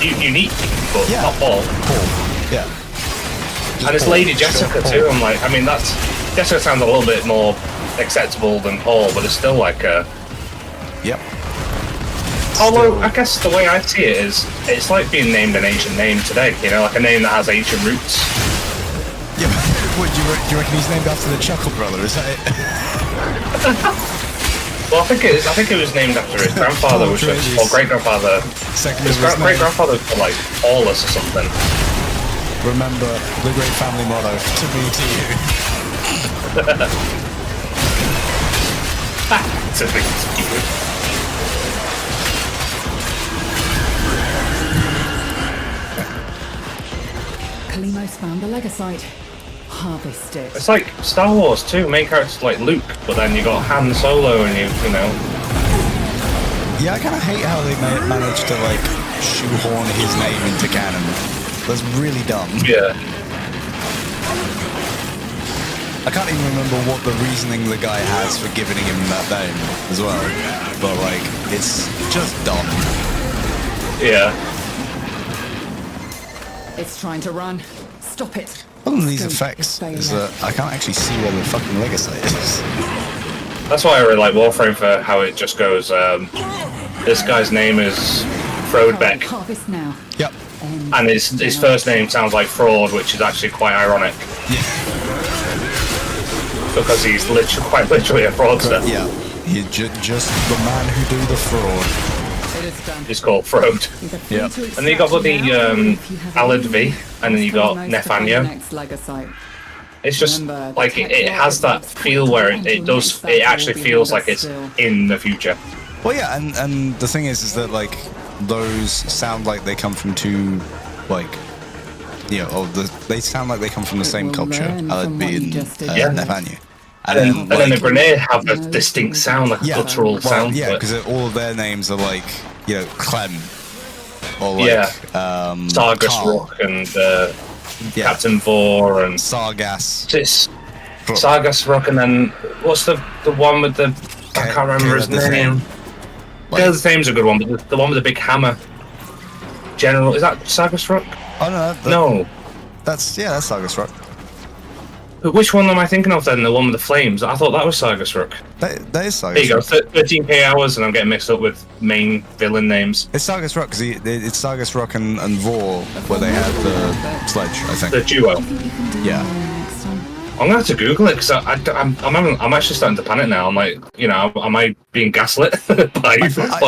unique, but not Paul. Yeah. And it's Lady Jessica too. I'm like, I mean, Jessica sounds a little bit more acceptable than Paul, but it's still like a. Yep. Although I guess the way I see it is, it's like being named an ancient name today. Like a name that has ancient roots. Yeah. What do you reckon he's named after the Chuckle Brother? Is that it? Well, I think it was named after his grandfather, or great grandfather. His great grandfather was like Paulus or something. Remember the great family motto: to me, to you. To me, to you. Kalimos found the Legasite. Harvest it. It's like Star Wars too. Main character's like Luke, but then you got Han Solo, and you know. Yeah, I kind of hate how they managed to like shoehorn his name into canon. That's really dumb. Yeah. I can't even remember what the reasoning the guy has for giving him that name as well. But like, it's just dumb. Yeah. It's trying to run. Stop it. One of these effects is that I can't actually see where the fucking Legasite is. That's why I really like Warframe for how it just goes. This guy's name is Frodbeck. Harvest now. Yep. And his first name sounds like Fraud, which is actually quite ironic. Yeah. Because he's quite literally a fraudster. Yeah. He's just the man who do the fraud. He's called Frode. Yeah. And then you got the Alid V, and then you got Nefanyo. It's just like it has that feel where it actually feels like it's in the future. Well, yeah, and the thing is that like those sound like they come from two, like, they sound like they come from the same culture. Alid V and Nefanyo. And then the Grenade have a distinct sound, like a guttural sound. Yeah, because all of their names are like, Clem. Or like, Sargus Carl. Rook and Captain Vor and Sargas. It's Sargas Rook, and then what's the one with the I can't remember his name. The Thame's a good one, but the one with the big hammer. General, is that Sargus Rook? Oh no. No. That's Sargas Rock. But which one am I thinking of then? The one with the flames? I thought that was Sargus Rook. That is Sargus. There you go. Rock. 13k hours, and I'm getting mixed up with main villain names. It's Sargus Rock because it's Sargus Rock and Vor where they had the sledge. I think. The duo. Yeah. I'm gonna have to Google it because I'm actually starting to panic now. I'm like, you know, am I being gaslit by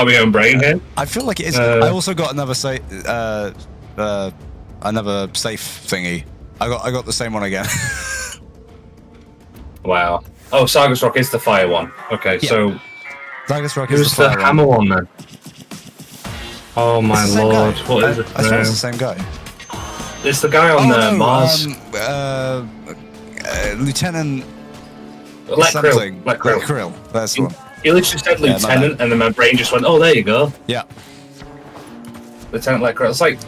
my own brain here? I feel like it is. I also got another another safe thingy. I got the same one again. Wow. Oh, Sargus Rock is the fire one. Okay, Yeah. so Sargus Rock who's is the fire hammer one then? Oh my It's the same lord! guy. What is it? I swear it's the same guy. It's the guy on no, Mars. Lieutenant Let Krill. That's the one. He literally said Yeah, my lieutenant, and then my brain just went, "Oh, there you go." Yeah. Lieutenant Let Krill. It's like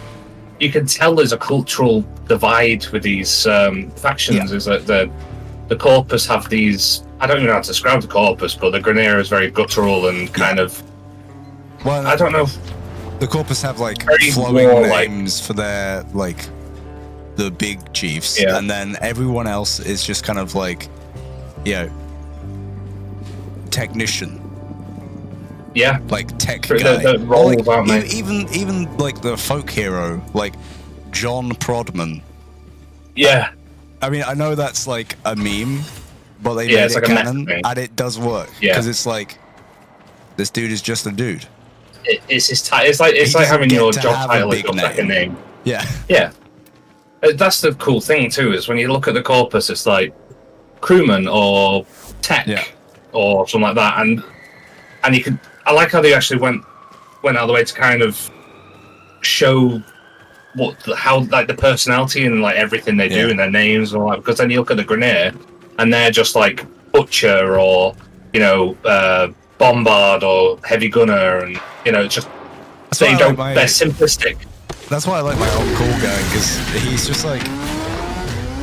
you can tell there's a cultural divide with these factions. Yeah. Is that the Corpus have these? I don't even know how to describe the Corpus, but the Grineer is very guttural and kind of. Well, I don't know. The Corpus have like Very flowing warlike. names for their like the big chiefs, Yeah. and then everyone else is just kind of like, you know, technician, Yeah. like tech The- guy. the Or, roles, like, aren't they? even like the folk hero, like John Prodman. Yeah. I mean, I know that's like a meme, but they Yeah, made it's it like a meta canon, thing. and it does work Yeah. because it's like this dude is just a dude. It's his it's like He it's like doesn't having get your to job have a title as big your second name. Yeah. Yeah. That's the cool thing too, is when you look at the Corpus, it's like crewman or tech Yeah. or something like that, and you can. I like how they actually went out of the way to kind of show how like the personality and like everything they do Yeah. and their names and all that. Because then you look at the Grineer, and they're just like butcher or bombard or heavy gunner, and it's just That's why I like my- they're simplistic. That's why I like my old cool guy, because he's just like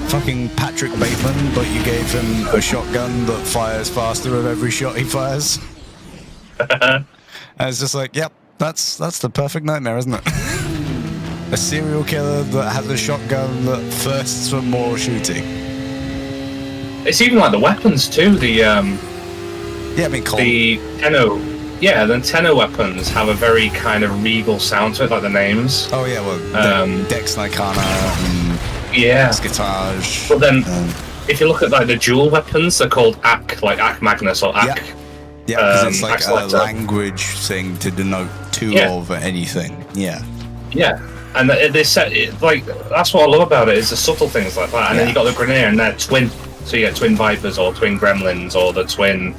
fucking Patrick Bateman, but you gave him a shotgun that fires faster with every shot he fires. And it's just like, yep, that's the perfect nightmare, isn't it? A serial killer that has a shotgun that thirsts for more shooting. It's even like the weapons too. Yeah, I mean, Colt. The Tenno, the Tenno weapons have a very kind of regal sound to it, like the names. Oh yeah, well, Dex Nikana and Yeah. Skitage. But then, if you look at like the dual weapons, they're called Ak, like Ak Magnus or Ak. Yeah, because it's like a Axolotl. language thing to denote two of anything. Yeah. Yeah, and they set it like that's what I love about it is the subtle things like that. And then you got the Grineer and they're twin, so you get twin Vipers or twin Gremlins or the twin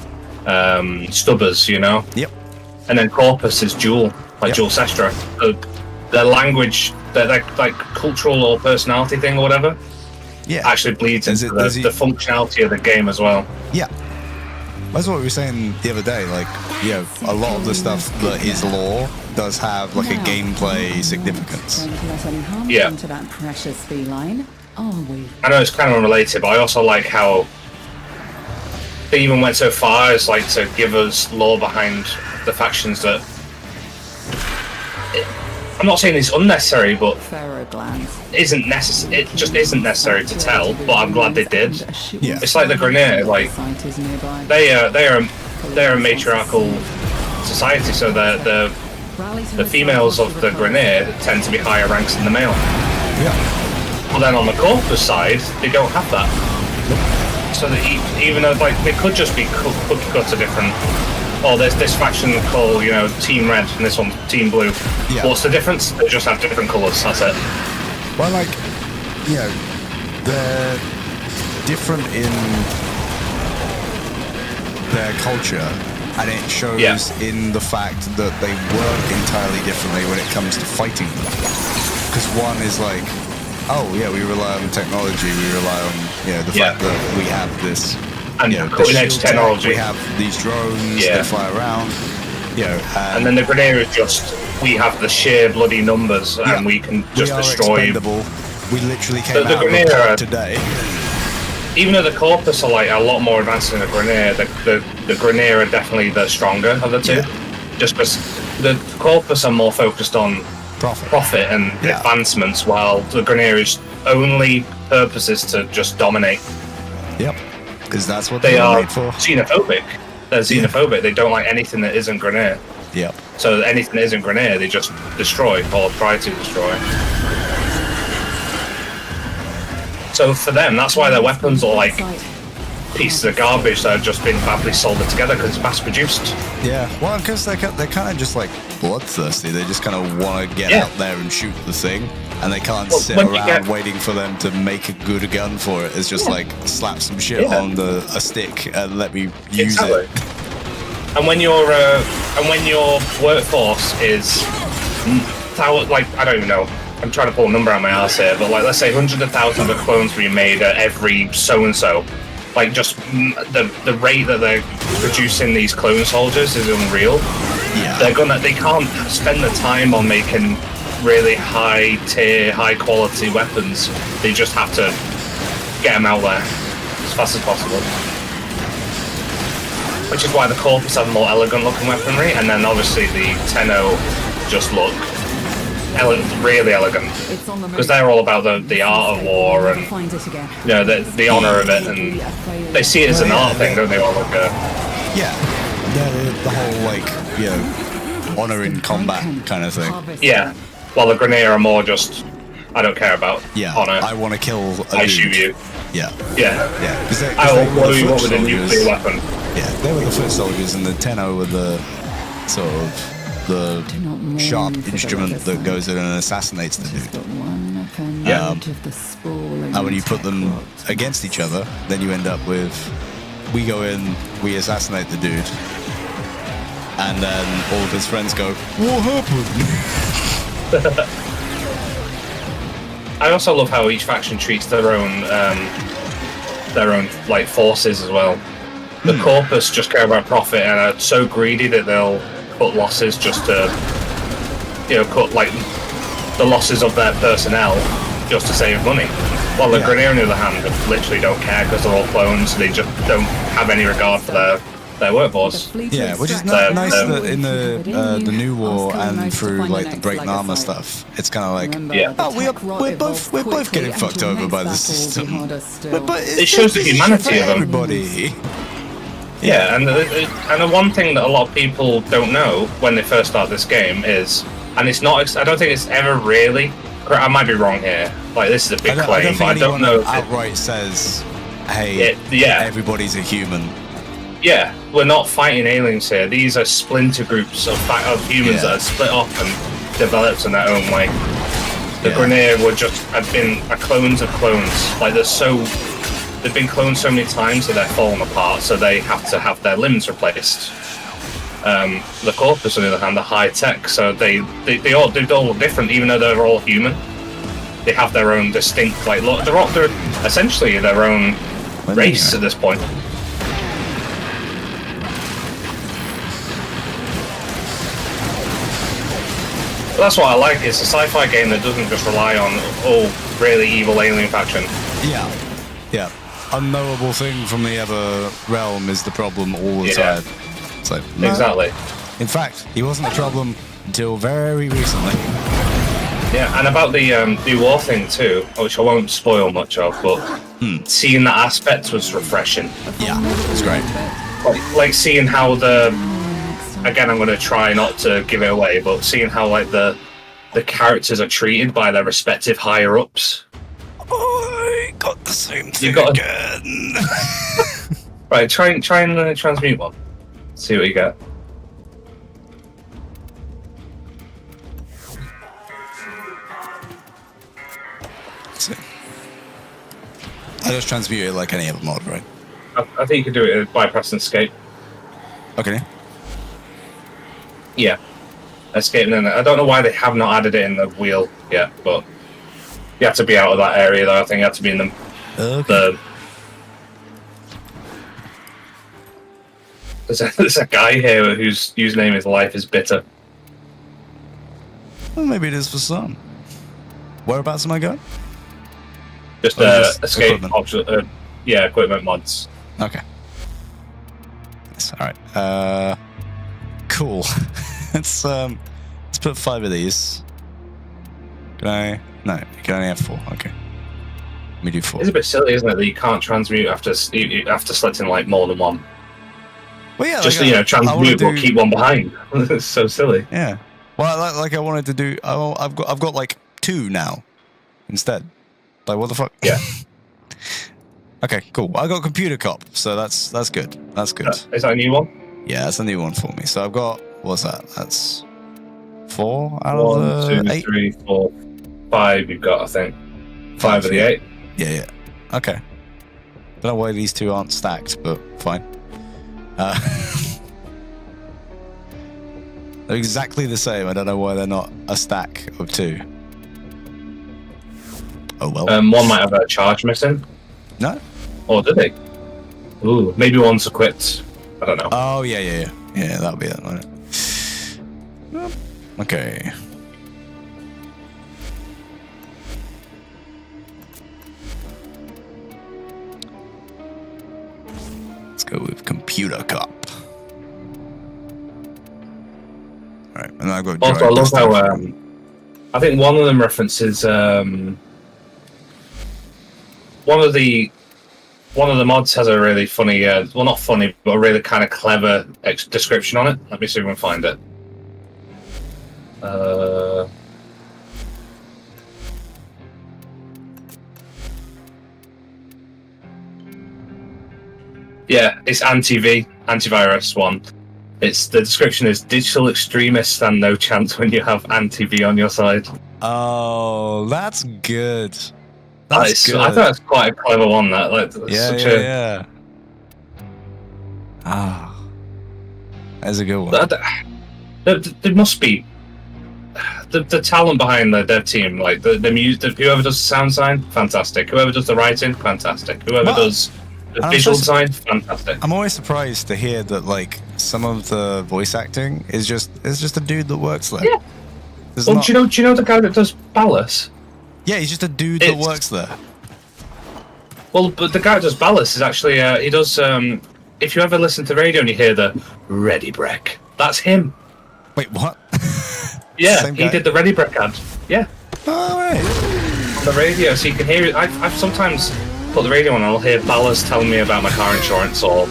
Stubbers, Yep. And then Corpus is dual, like dual Sestra. So their language, their like cultural or personality thing or whatever, actually bleeds into the functionality of the game as well. Yeah. That's what we were saying the other day. Like, a lot of the stuff that is lore does have like a gameplay significance. Yeah. Into that precious feline, are we? I know it's kind of unrelated, but I also like how they even went so far as like to give us lore behind the factions that I'm not saying it's unnecessary, but isn't necessary. It just isn't necessary to tell. But I'm glad they did. Yeah. It's like the Grineer, like they're a matriarchal society, so the females of the Grineer tend to be higher ranks than the male. Yeah. But then on the Corpus side, they don't have that. So that even though like they could just be cookie cutter different. Oh, there's this faction called, Team Red, and this one's Team Blue. Yeah. What's the difference? They just have different colours, that's it. Well, like, they're different in their culture, and it shows in the fact that they work entirely differently when it comes to fighting them. Because one is like, oh, yeah, we rely on technology, we rely on, the fact that we have this... And cutting-edge technology. We have these drones that fly around, and then the Grineer is just, we have the sheer bloody numbers, and we can just destroy... Expendable. We literally came the out of Grineer a pod today. Even though the Corpus are like a lot more advanced than the Grineer, the Grineer are definitely the stronger of the two. Just because the Corpus are more focused on profit and advancements, while the Grineer's only purpose is to just dominate. Yep. Because that's what They they're are made for. xenophobic. They're xenophobic. They don't like anything that isn't Grenier. Yep. So anything that isn't Grenier, they just destroy or try to destroy. So for them, that's why their weapons are like pieces of garbage that have just been badly soldered together because it's mass produced. Yeah, well, because they're kind of just like bloodthirsty. They just kind of want to get out there and shoot the thing, and they can't sit around waiting for them to make a good gun for it. It's just like slap some shit on a stick and let me use it. And when your workforce is like, I don't even know. I'm trying to pull a number out of my ass here, but like, let's say hundreds of thousands of clones being made at every so and so. Like, just the rate that they're producing these clone soldiers is unreal. Yeah. They can't spend the time on making really high tier, high quality weapons. They just have to get them out there as fast as possible. Which is why the Corpus have more elegant looking weaponry, and then obviously the Tenno just look really elegant, because they're all about the art of war and the honor of it, and they see it as an art thing, don't they? All like the whole like honor in combat kind of thing. Yeah, while the Grenier are more just I don't care about honor. I want to kill. I shoot you. Yeah. I will blow you up with a nuclear weapon. Yeah, they were the foot soldiers, and the Tenno were the sort of the sharp instrument that goes in and assassinates the dude. And when you put them against each other, then you end up with, we go in, we assassinate the dude, and then all of his friends go, what happened? I also love how each faction treats their own like forces as well. The Corpus just care about profit and are so greedy that they'll cut losses just to, cut like the losses of their personnel just to save money. While the Grenier, on the other hand, literally don't care because they're all clones. So they just don't have any regard for their workforce. Yeah, which is nice that in the new war and through like the break armor stuff, it's kind of like, we're both getting fucked over by the system. But it shows the humanity of everybody. Yeah, and the one thing that a lot of people don't know when they first start this game is, and it's not, I don't think it's ever really, I might be wrong here, like this is a big claim, but I don't know if outright says, hey, everybody's a human. Yeah, we're not fighting aliens here. These are splinter groups of humans that are split off and developed in their own way. The Grenier have been clones of clones. Like they've been cloned so many times that they're falling apart, so they have to have their limbs replaced. The Corpus, on the other hand, are high tech, so they all look different, even though they're all human. They have their own distinct, like they're essentially their own race at this point. But that's what I like. It's a sci-fi game that doesn't just rely on really evil alien faction. Yeah. Unknowable thing from the other realm is the problem all the time. It's like, no. Exactly. In fact, he wasn't a problem until very recently. Yeah, and about the war thing too, which I won't spoil much of, but seeing that aspect was refreshing. Yeah, it was great. Like seeing how again, I'm going to try not to give it away, but seeing how like the characters are treated by their respective higher ups. I got the same thing again. Right, try and transmute one. See what you get. I just transmute it like any other mod, right? I think you can do it by pressing escape. Okay. Yeah. Escape, and then I don't know why they have not added it in the wheel yet, but you have to be out of that area though. I think you have to be in There's a guy here whose username is Life is Bitter. Well, maybe it is for some. Whereabouts am I going? Just escape option. Equipment mods. Okay. Yes, all right. Cool. let's put 5 of these. Can I? No, you can only have 4. Okay. me do 4. It's a bit silly, isn't it, that you can't transmute after selecting like more than one. Well, yeah, Just like, transmute but keep one behind. It's so silly. Yeah. Well, like I wanted to do. I've got like 2 now instead. Like what the fuck? Yeah. Okay, cool. I got computer cop, so that's good. That's good. Is that a new one? Yeah, that's a new one for me. So I've got what's that? That's 4 out 1, of the 2, 8. 3, 4, 5. You've got, I think, 5 of the 8. Yeah. Okay. Don't know why these 2 aren't stacked, but fine. They're exactly the same. I don't know why they're not a stack of 2. Oh well. One might have a charge missing. No. Or did they? Ooh, maybe one's equipped. I don't know. Oh yeah. That'll be that one. Okay. Let's go with computer cop. All right, and then I've got. Also, I love how I think one of them references one of the mods has a really funny, well, not funny, but a really kind of clever description on it. Let me see if we can find it. Yeah, it's antivirus one. The description is digital extremists stand no chance when you have anti-V on your side. Oh, that's good. That's good. I thought it's quite a clever one. That yeah. Ah, that's a good one. There must be the talent behind the dev team, like the music. Whoever does the sound design, fantastic. Whoever does the writing, fantastic. Whoever does the visual design, fantastic. I'm always surprised to hear that like some of the voice acting is just a dude that works there. Yeah. Well, do you know the guy that does Ballas? Yeah, he's just a dude that works there. Well, but the guy that does Ballas is actually he does. If you ever listen to the radio and you hear the Ready Break, that's him. Wait, what? Yeah, he did the Ready Break ad. Yeah. Oh, right. On the radio, so you can hear it. I've sometimes put the radio on and I'll hear Ballas telling me about my car insurance, or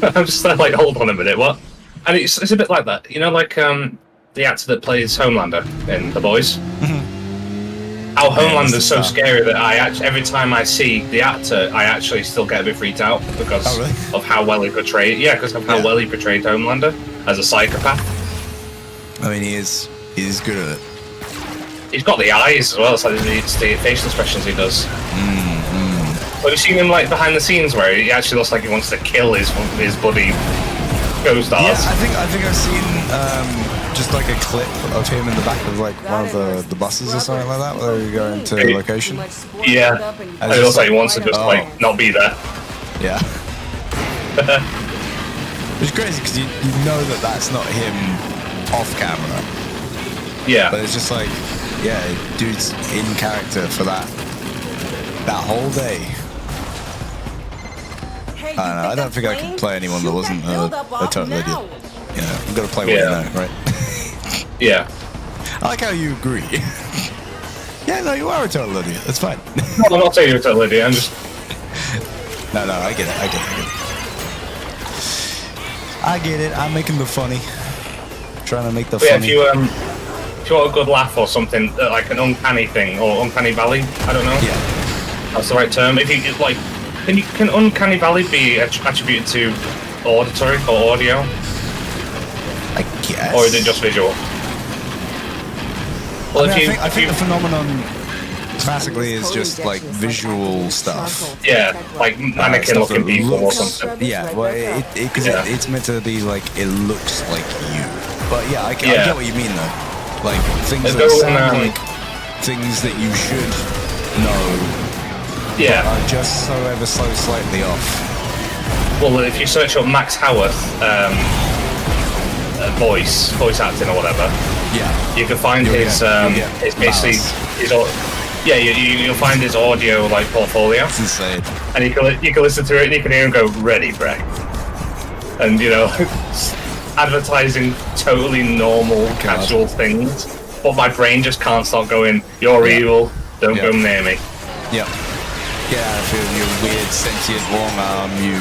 I'm just like, hold on a minute, what? And it's a bit like that, you know, like the actor that plays Homelander in The Boys. How Homelander's so scary that every time I see the actor, I actually still get a bit freaked out because of how well he portrayed. Yeah, because of how well he portrayed Homelander as a psychopath. I mean, he's good at it. He's got the eyes as well. It's like the facial expressions he does. But you've seen him like behind the scenes where he actually looks like he wants to kill his buddy co-stars. Yeah, I think I've seen just like a clip of him in the back of like one of the buses or something like that, where you go into the location. Yeah, and it looks like he wants to just like not be there. Yeah. It's crazy because you know that that's not him off camera. Yeah. But it's just like, yeah, dude's in character for that whole day. I don't know. I don't think I could play anyone that wasn't a total idiot. You know, you've got to play what you know, right? Yeah. I like how you agree. Yeah, no, you are a total idiot. That's fine. No, I'm not saying you're a total idiot. I'm just. No, I get it. I get it. I'm making the funny. Trying to make the funny. Yeah, if you want a good laugh or something, like an uncanny thing or uncanny valley, I don't know. Yeah. That's the right term. If you like, can uncanny valley be attributed to auditory or audio? I guess. Or is it just visual? Well, I think the phenomenon classically is just like visual stuff. Yeah, like mannequin-looking people or something. Yeah, well, it's meant to be like it looks like you. But yeah, I get what you mean though. Like things that sound like things that you should know. Yeah. But are just so ever so slightly off. Well, if you search up Max Howarth voice acting or whatever, yeah, you can find his basically his you'll find his audio like portfolio. That's insane. And you can listen to it and you can hear him go Ready Break, and you know, advertising totally normal casual things, but my brain just can't stop going, you're evil, don't go near me. Yep. Get out of here, you weird sentient long arm, you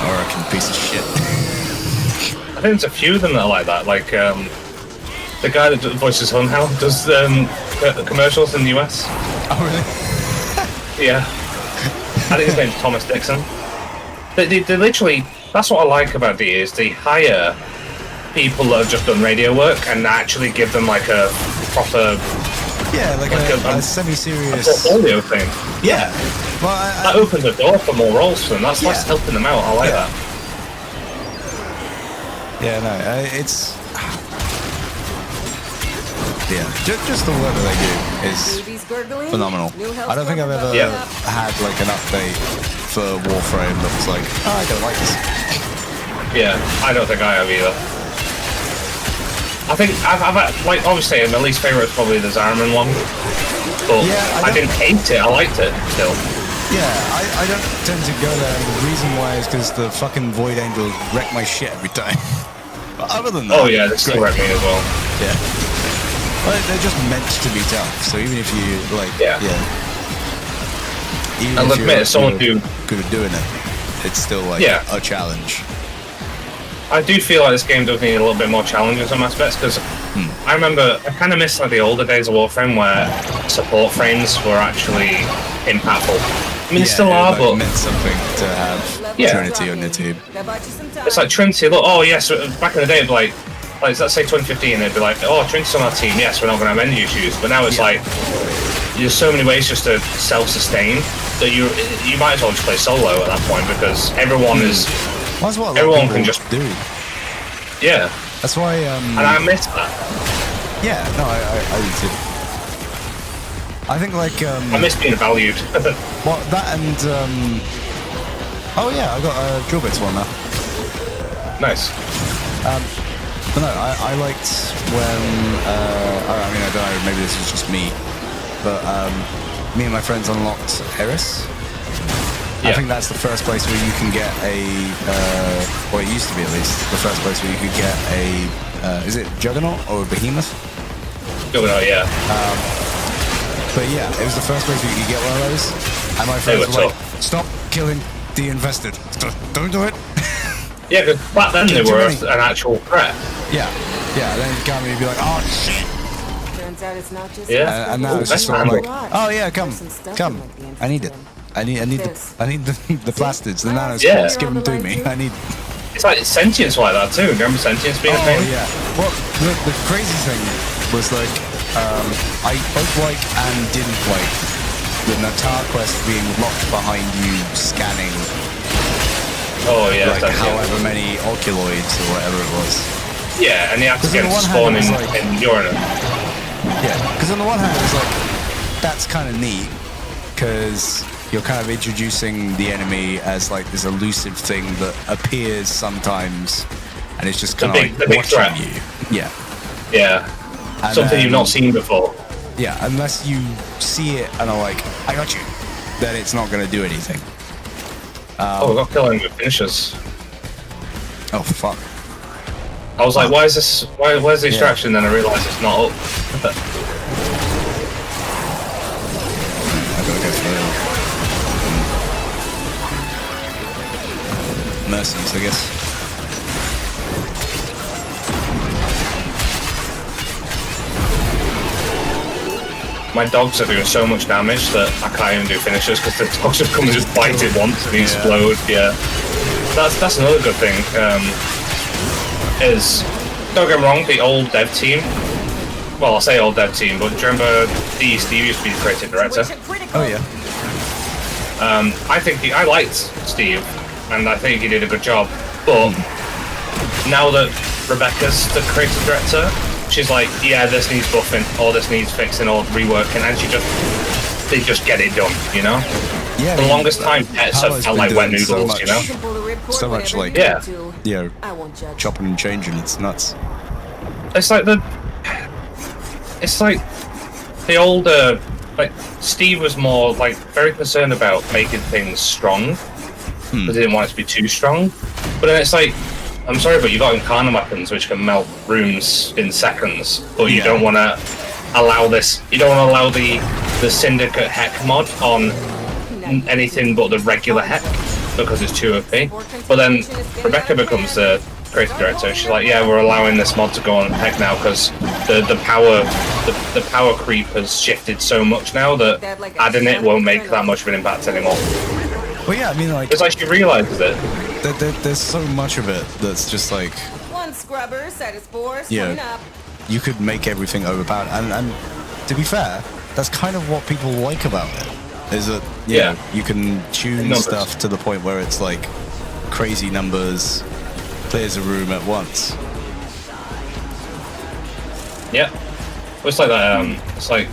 American piece of shit. I think there's a few of them that are like that. Like the guy that voices Hunhell does commercials in the US. Oh really? Yeah. I think his name's Thomas Dixon. They literally. That's what I like about DE is they hire people that have just done radio work and actually give them like a proper. Yeah, like a semi-serious portfolio thing. Yeah. Well, that opens the door for more roles for them. That's helping them out. I like that. Yeah, no, it's just the work that they do is phenomenal. I don't think I've ever had like an update for Warframe that was like, oh, I don't like this. Yeah, I don't think I have either. I think I've like obviously my least favorite is probably the Zariman one, but I didn't hate it. I liked it still. Yeah, I don't tend to go there, and the reason why is because the fucking Void Angels wreck my shit every time. But other than that, oh yeah, they still wreck me as well. Yeah, well, they're just meant to be tough. So even if you like, even I'll admit, someone who good at doing it, it's still like a challenge. I do feel like this game does need a little bit more challenge in some aspects because I remember I kind of miss like the older days of Warframe where support frames were actually impactful. I mean, they still are, like, but it meant something to have Trinity on your team. It's like Trinity. Look, oh yes, back in the day, it'd be like let's say 2015, it'd be like, oh, Trinity's on our team. Yes, we're not going to have any issues. But now it's like there's so many ways just to self-sustain that you might as well just play solo at that point because everyone is. That's what everyone can just do. Yeah. That's why. And I miss that. Yeah. No, I do too. I think like. I miss being valued. Well, that and. Oh yeah, I got a drill bits one now. Nice. But no, I liked when. I mean, I don't know. Maybe this is just me, but me and my friends unlocked Eris. I think that's the first place where you can get a, or it used to be at least, the first place where you could get a, is it Juggernaut or a Behemoth? Juggernaut, yeah. But yeah, it was the first place where you could get one of those. And my friends were like, stop killing the infested. Don't do it. Yeah, because back then they were an actual threat. Yeah, and then you come and you'd be like, oh shit. Turns out it's not just and now it's just sort of like, oh yeah, come, I need it. I need the plastids, the nanos. Just give them to me. I need. It's like Sentience like that too. Remember Sentience being a thing? Oh yeah. Well, the crazy thing was like, I both like and didn't like the Natar quest being locked behind you scanning. Oh yeah. Like however many oculoids or whatever it was. Yeah, and you have to get spawn in Uranus. Yeah, because on the one hand it's like that's kind of neat because you're kind of introducing the enemy as like this elusive thing that appears sometimes and it's just kind of like watching you. Yeah. Yeah. And something you've not seen before. Yeah, unless you see it and are like, I got you, then it's not going to do anything. We got killing with finishers. Oh fuck. I was like, why is this? Where's the extraction? Then I realised it's not up. Mercies, I guess. My dogs are doing so much damage that I can't even do finishers because the dogs have come and just bite it once and explode. Yeah, that's another good thing. Is don't get me wrong, the old dev team. Well, I'll say old dev team, but do you remember Steve used to be the creative director? Oh yeah. I think I liked Steve. And I think he did a good job. But now that Rebecca's the creative director, she's like, yeah, this needs buffing, or this needs fixing, or reworking, and they just get it done, you know? Yeah. For the longest time, pets have felt like wet noodles, you know? So much like, chopping and changing, it's nuts. It's like the older, like, Steve was more, like, very concerned about making things strong. They didn't want it to be too strong. But then it's like, I'm sorry, but you've got Incarnate weapons which can melt rooms in seconds, but you don't want to allow this. You don't want to allow the Syndicate Heck mod on anything but the regular Heck because it's too OP. But then Rebecca becomes the creative director. She's like, yeah, we're allowing this mod to go on Heck now because the power creep has shifted so much now that adding it won't make that much of an impact anymore. Well, yeah, I mean, like, it's like she realizes it. There's so much of it that's just like, One scrubber set his bores, yeah, you could make everything overpowered, and to be fair, that's kind of what people like about it. Is that you know, you can tune stuff to the point where it's like crazy numbers, clears a room at once. Yeah, well, it's like that. It's like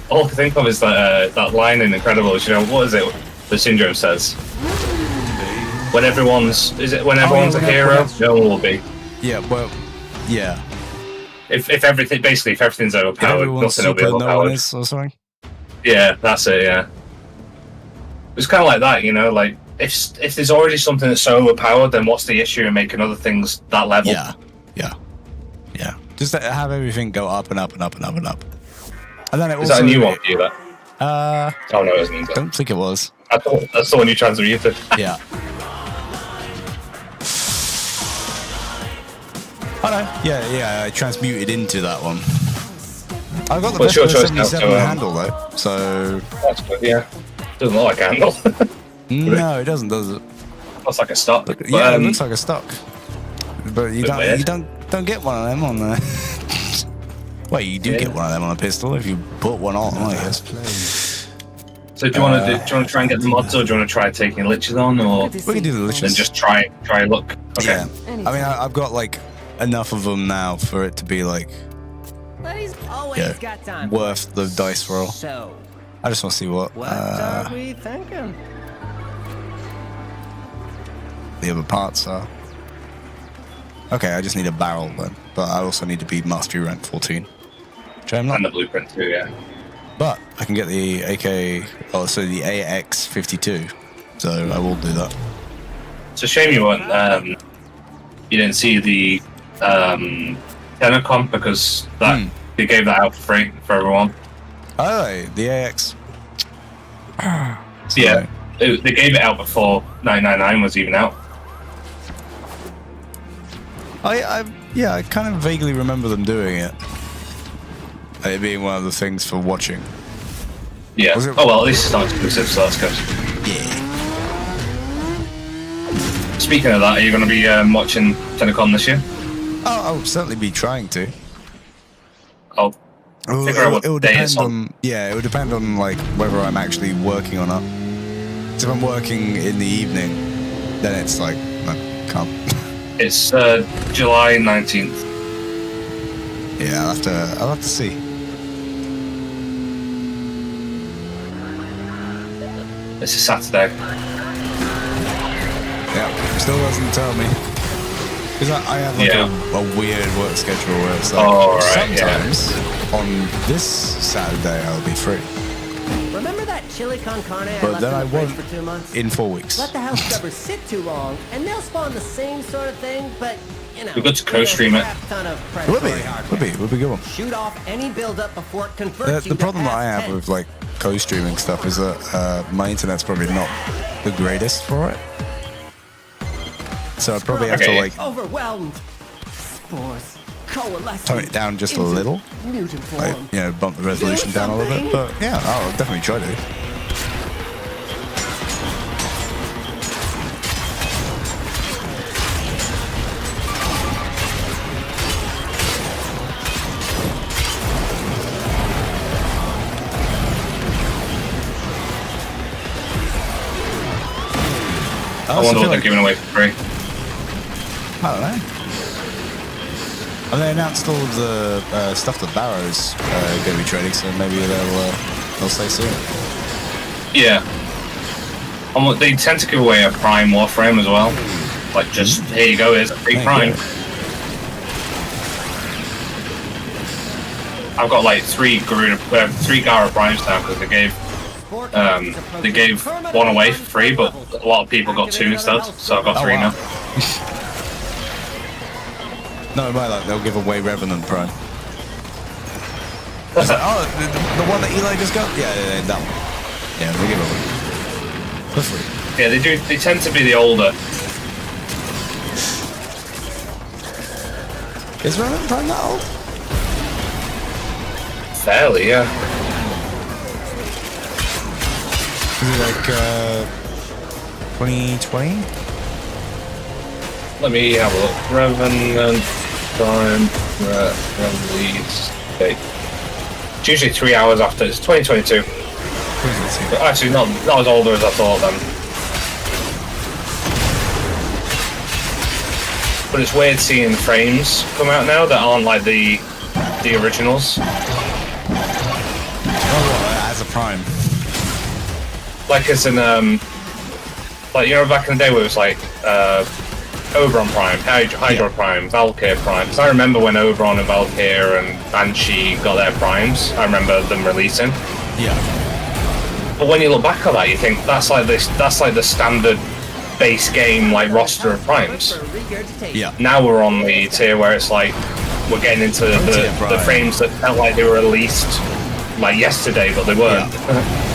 all I can think of is that line in Incredibles. You know, what is it? The Syndrome says, "When everyone's a hero, no one will be." Yeah, well, yeah. If everything's overpowered, nothing will be overpowered. No one is, or something. Yeah, that's it. Yeah, it's kind of like that, you know. Like if there's already something that's so overpowered, then what's the issue in making other things that level? Yeah. Just have everything go up and up and up and up and up. And then it is that a new one for you? That? Oh no, it isn't. Don't think it was. That's the one you transmuted. Yeah. Oh no, yeah, I transmuted into that one. I've got the best 77 handle though, so... That's good, yeah. Doesn't look like a handle. No, it doesn't, does it? Looks like a stock. Yeah, it looks like a stock. But you don't get one of them on the... Well, you do get one of them on a pistol if you put one on, I guess. So do you want to try and get the mods, or do you want to try taking liches on, or we can do the liches and just try look? Okay. Yeah. I mean, I've got like enough of them now for it to be like, worth the dice roll. So, I just want to see what are we thinking? The other parts are. Okay, I just need a barrel then, but I also need to be mastery rank 14. Which I'm not. And the blueprint too, yeah. But I can get the the AX52, so I will do that. It's a shame you didn't see the Tenacon because they gave that out for free for everyone. Oh, the AX. Yeah, they gave it out before 999 was even out. I kind of vaguely remember them doing it. It being one of the things for watching. Yeah. Oh well, at least it's not exclusive, so that's good. Yeah. Speaking of that, are you going to be watching Tenacon this year? Oh, I'll certainly be trying to. I'll figure out what day it's on. Yeah, it would depend on like whether I'm actually working or not. So if I'm working in the evening, then it's like I can't. It's July 19th. Yeah, I'll have to see. It's a Saturday. Yeah, still doesn't tell me. Because I have like a weird work schedule where it's like sometimes on this Saturday I'll be free. Remember that chili con carne I but left then in I the fridge won't for 2 months? in 4 weeks. Let the house scrubbers sit too long, and they'll spawn the same sort of thing, but you know. We're good to co-stream it. Would be a good one. Shoot off any build-up before it converts The problem that I have with like co-streaming stuff is that my internet's probably not the greatest for it. So I probably have to like overwhelmed. Spores coalescing. tone it down just a little, like, you know, bump the resolution down a little bit. But yeah, I'll definitely try to. I wonder what they're giving away for free. I don't know. And they announced all of the stuff that Barrow's going to be trading, so maybe they'll say soon. Yeah. They tend to give away a Prime Warframe as well. Like, just, here you go, here's a free Prime. I've got like 3 Gara Primes now because they gave one away for free, but a lot of people got 2 instead, so I've got 3 now. No, by that they'll give away Revenant Prime. It's like, oh, the one that Eli just got? Yeah, that one. Yeah, we give it away. For free. Yeah, they do. They tend to be the older. Is Remnant Prime that old? Fairly, yeah. Is it like 2020? Let me have a look. Revenant Prime release date. It's usually 3 hours after. It's 2022. But actually, not as older as I thought then. But it's weird seeing frames come out now that aren't like the originals. Oh, as a Prime. Like it's an like you know back in the day where it was like Oberon Prime, Hydra Prime, Valkyr Prime. Because I remember when Oberon and Valkyr and Banshee got their primes. I remember them releasing. Yeah. But when you look back at that, you think that's like the standard base game like roster of primes. Yeah. Now we're on the tier where it's like we're getting into the frames that felt like they were released like yesterday, but they weren't. Yeah.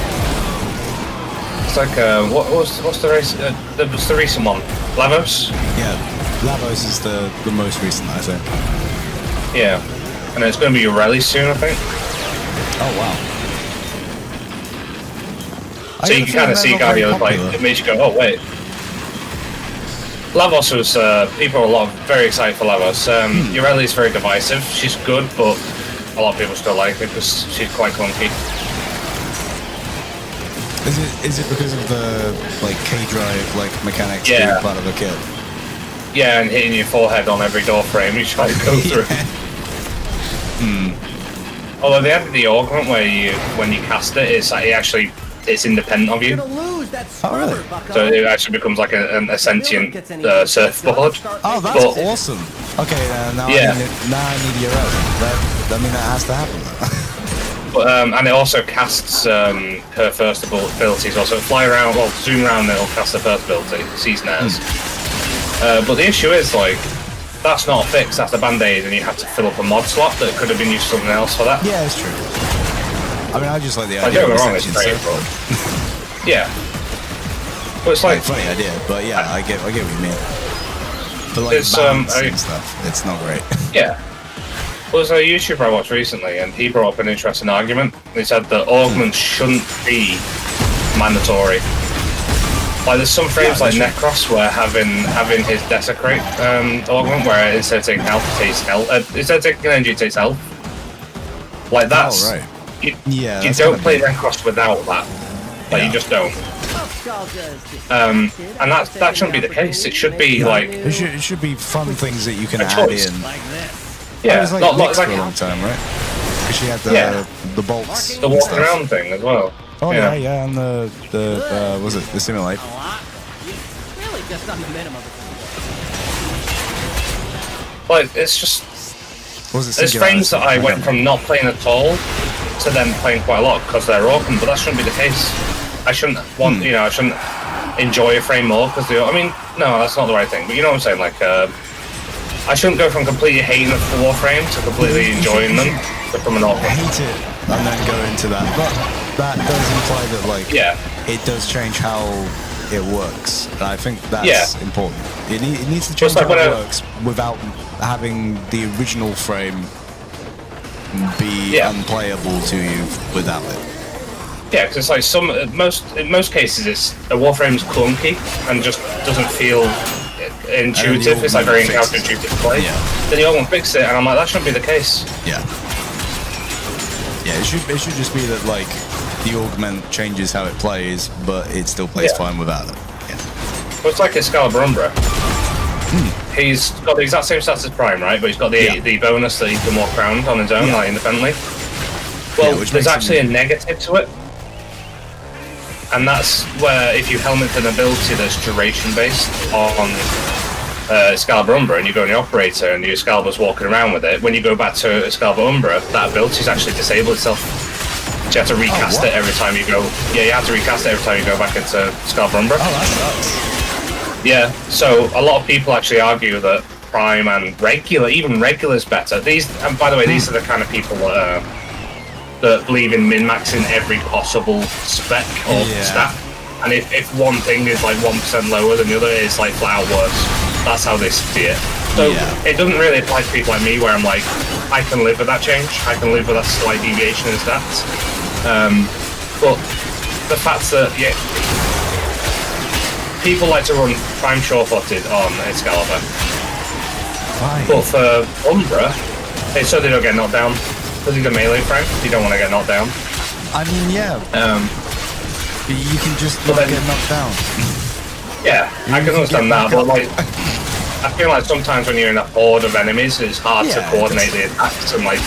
It's like what's the race? The recent one, Lavos. Yeah, Lavos is the most recent, I think. Yeah, and it's going to be Rally soon, I think. Oh wow. So you can kind of see Guardiola like it makes you go, oh wait. Lavos was people are very excited for Lavos. Ureli is very divisive. She's good, but a lot of people still like her because she's quite clunky. Is it because of the like K-drive like mechanics being part of a kit? Yeah, and hitting your forehead on every door frame you try to go through. Although they added the augment where when you cast it, it's independent of you. Oh really? So it actually becomes like a sentient surfboard. Oh, that's awesome. Okay, now I need your help. That has to happen. But, and it also casts her first ability as well. So fly around, zoom around, and it'll cast the first ability, seize snares. But the issue is, like, that's not a fix, that's a band-aid, and you have to fill up a mod slot that could have been used for something else for that. Yeah, it's true. I mean, I just like the idea of it's great, yeah. But it's like... funny idea, but yeah, I get what you mean. But like, balance and stuff, it's not great. Yeah. Well, there's a YouTuber I watched recently, and he brought up an interesting argument. He said that augments shouldn't be mandatory. Like, there's some frames like Necros where having his Desecrate augment, where instead of taking health, it takes health. Instead of taking energy, it takes health. Like, that's... Oh, right. You don't play Necros without that. Like, you just don't. And that shouldn't be the case. It should be like... It should be fun things that you can add in. Yeah, it was like Nyx for a long time, right? Because she had the bolts. The walking around thing as well. Oh yeah, and the was it the simulate? Really just on the minimum. Like, it's just... There's frames that I went from not playing at all to then playing quite a lot because they're open, but that shouldn't be the case. I shouldn't want, I shouldn't enjoy a frame more because I mean, no, that's not the right thing, but you know what I'm saying, like, I shouldn't go from completely hating a Warframe to completely enjoying them from an awful. Hate it and then go into that, but that does imply that like it does change how it works, and I think that's important. It needs to change how it works without having the original frame be unplayable to you without it. Yeah, because it's like in most cases it's a Warframe's clunky and just doesn't feel intuitive. It's like very counterintuitive to play. Then the augment fixed it, and I'm like, that shouldn't be the case. Yeah, it should just be that like the augment changes how it plays, but it still plays fine without it. Well, it's like Excalibur Umbra. He's got the exact same stats as Prime, right? But he's got the bonus that he can walk around on his own, like independently. Well, there's actually a negative to it. And that's where if you helmet an ability that's duration based on Excalibur Umbra and you go in the operator and your Excalibur's walking around with it, when you go back to Excalibur Umbra, that ability's actually disabled itself. So you have to recast it every time you go. Yeah, you have to recast it every time you go back into Excalibur Umbra. Oh, that sucks. Yeah, so a lot of people actually argue that Prime and regular, even regular is better. And by the way, these are the kind of people that that believe in min-maxing every possible spec or stat. And if one thing is like 1% lower than the other, it's like flat out worse. That's how they see it. So it doesn't really apply to people like me, where I'm like, I can live with that change. I can live with that slight deviation in stats. But the fact that people like to run Prime Sure-Footed on Excalibur. Why? But for Umbra, it's so they don't get knocked down. Because he's a melee frame, you don't want to get knocked down. I mean, yeah. But you can just not get knocked down. Yeah, I can understand that, but like, I feel like sometimes when you're in a horde of enemies, it's hard to coordinate the attacks and like,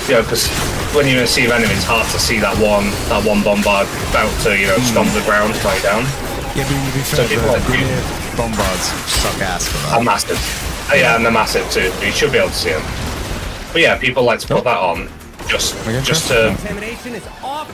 you know, because when you're in a sea of enemies, it's hard to see that one bombard about to, you know, stomp the ground, fly down. Yeah, but you'd be fair, bombards suck ass for that. Are massive. Yeah, and they're massive too. You should be able to see them. But yeah, people like to put that on just to. Contamination is off.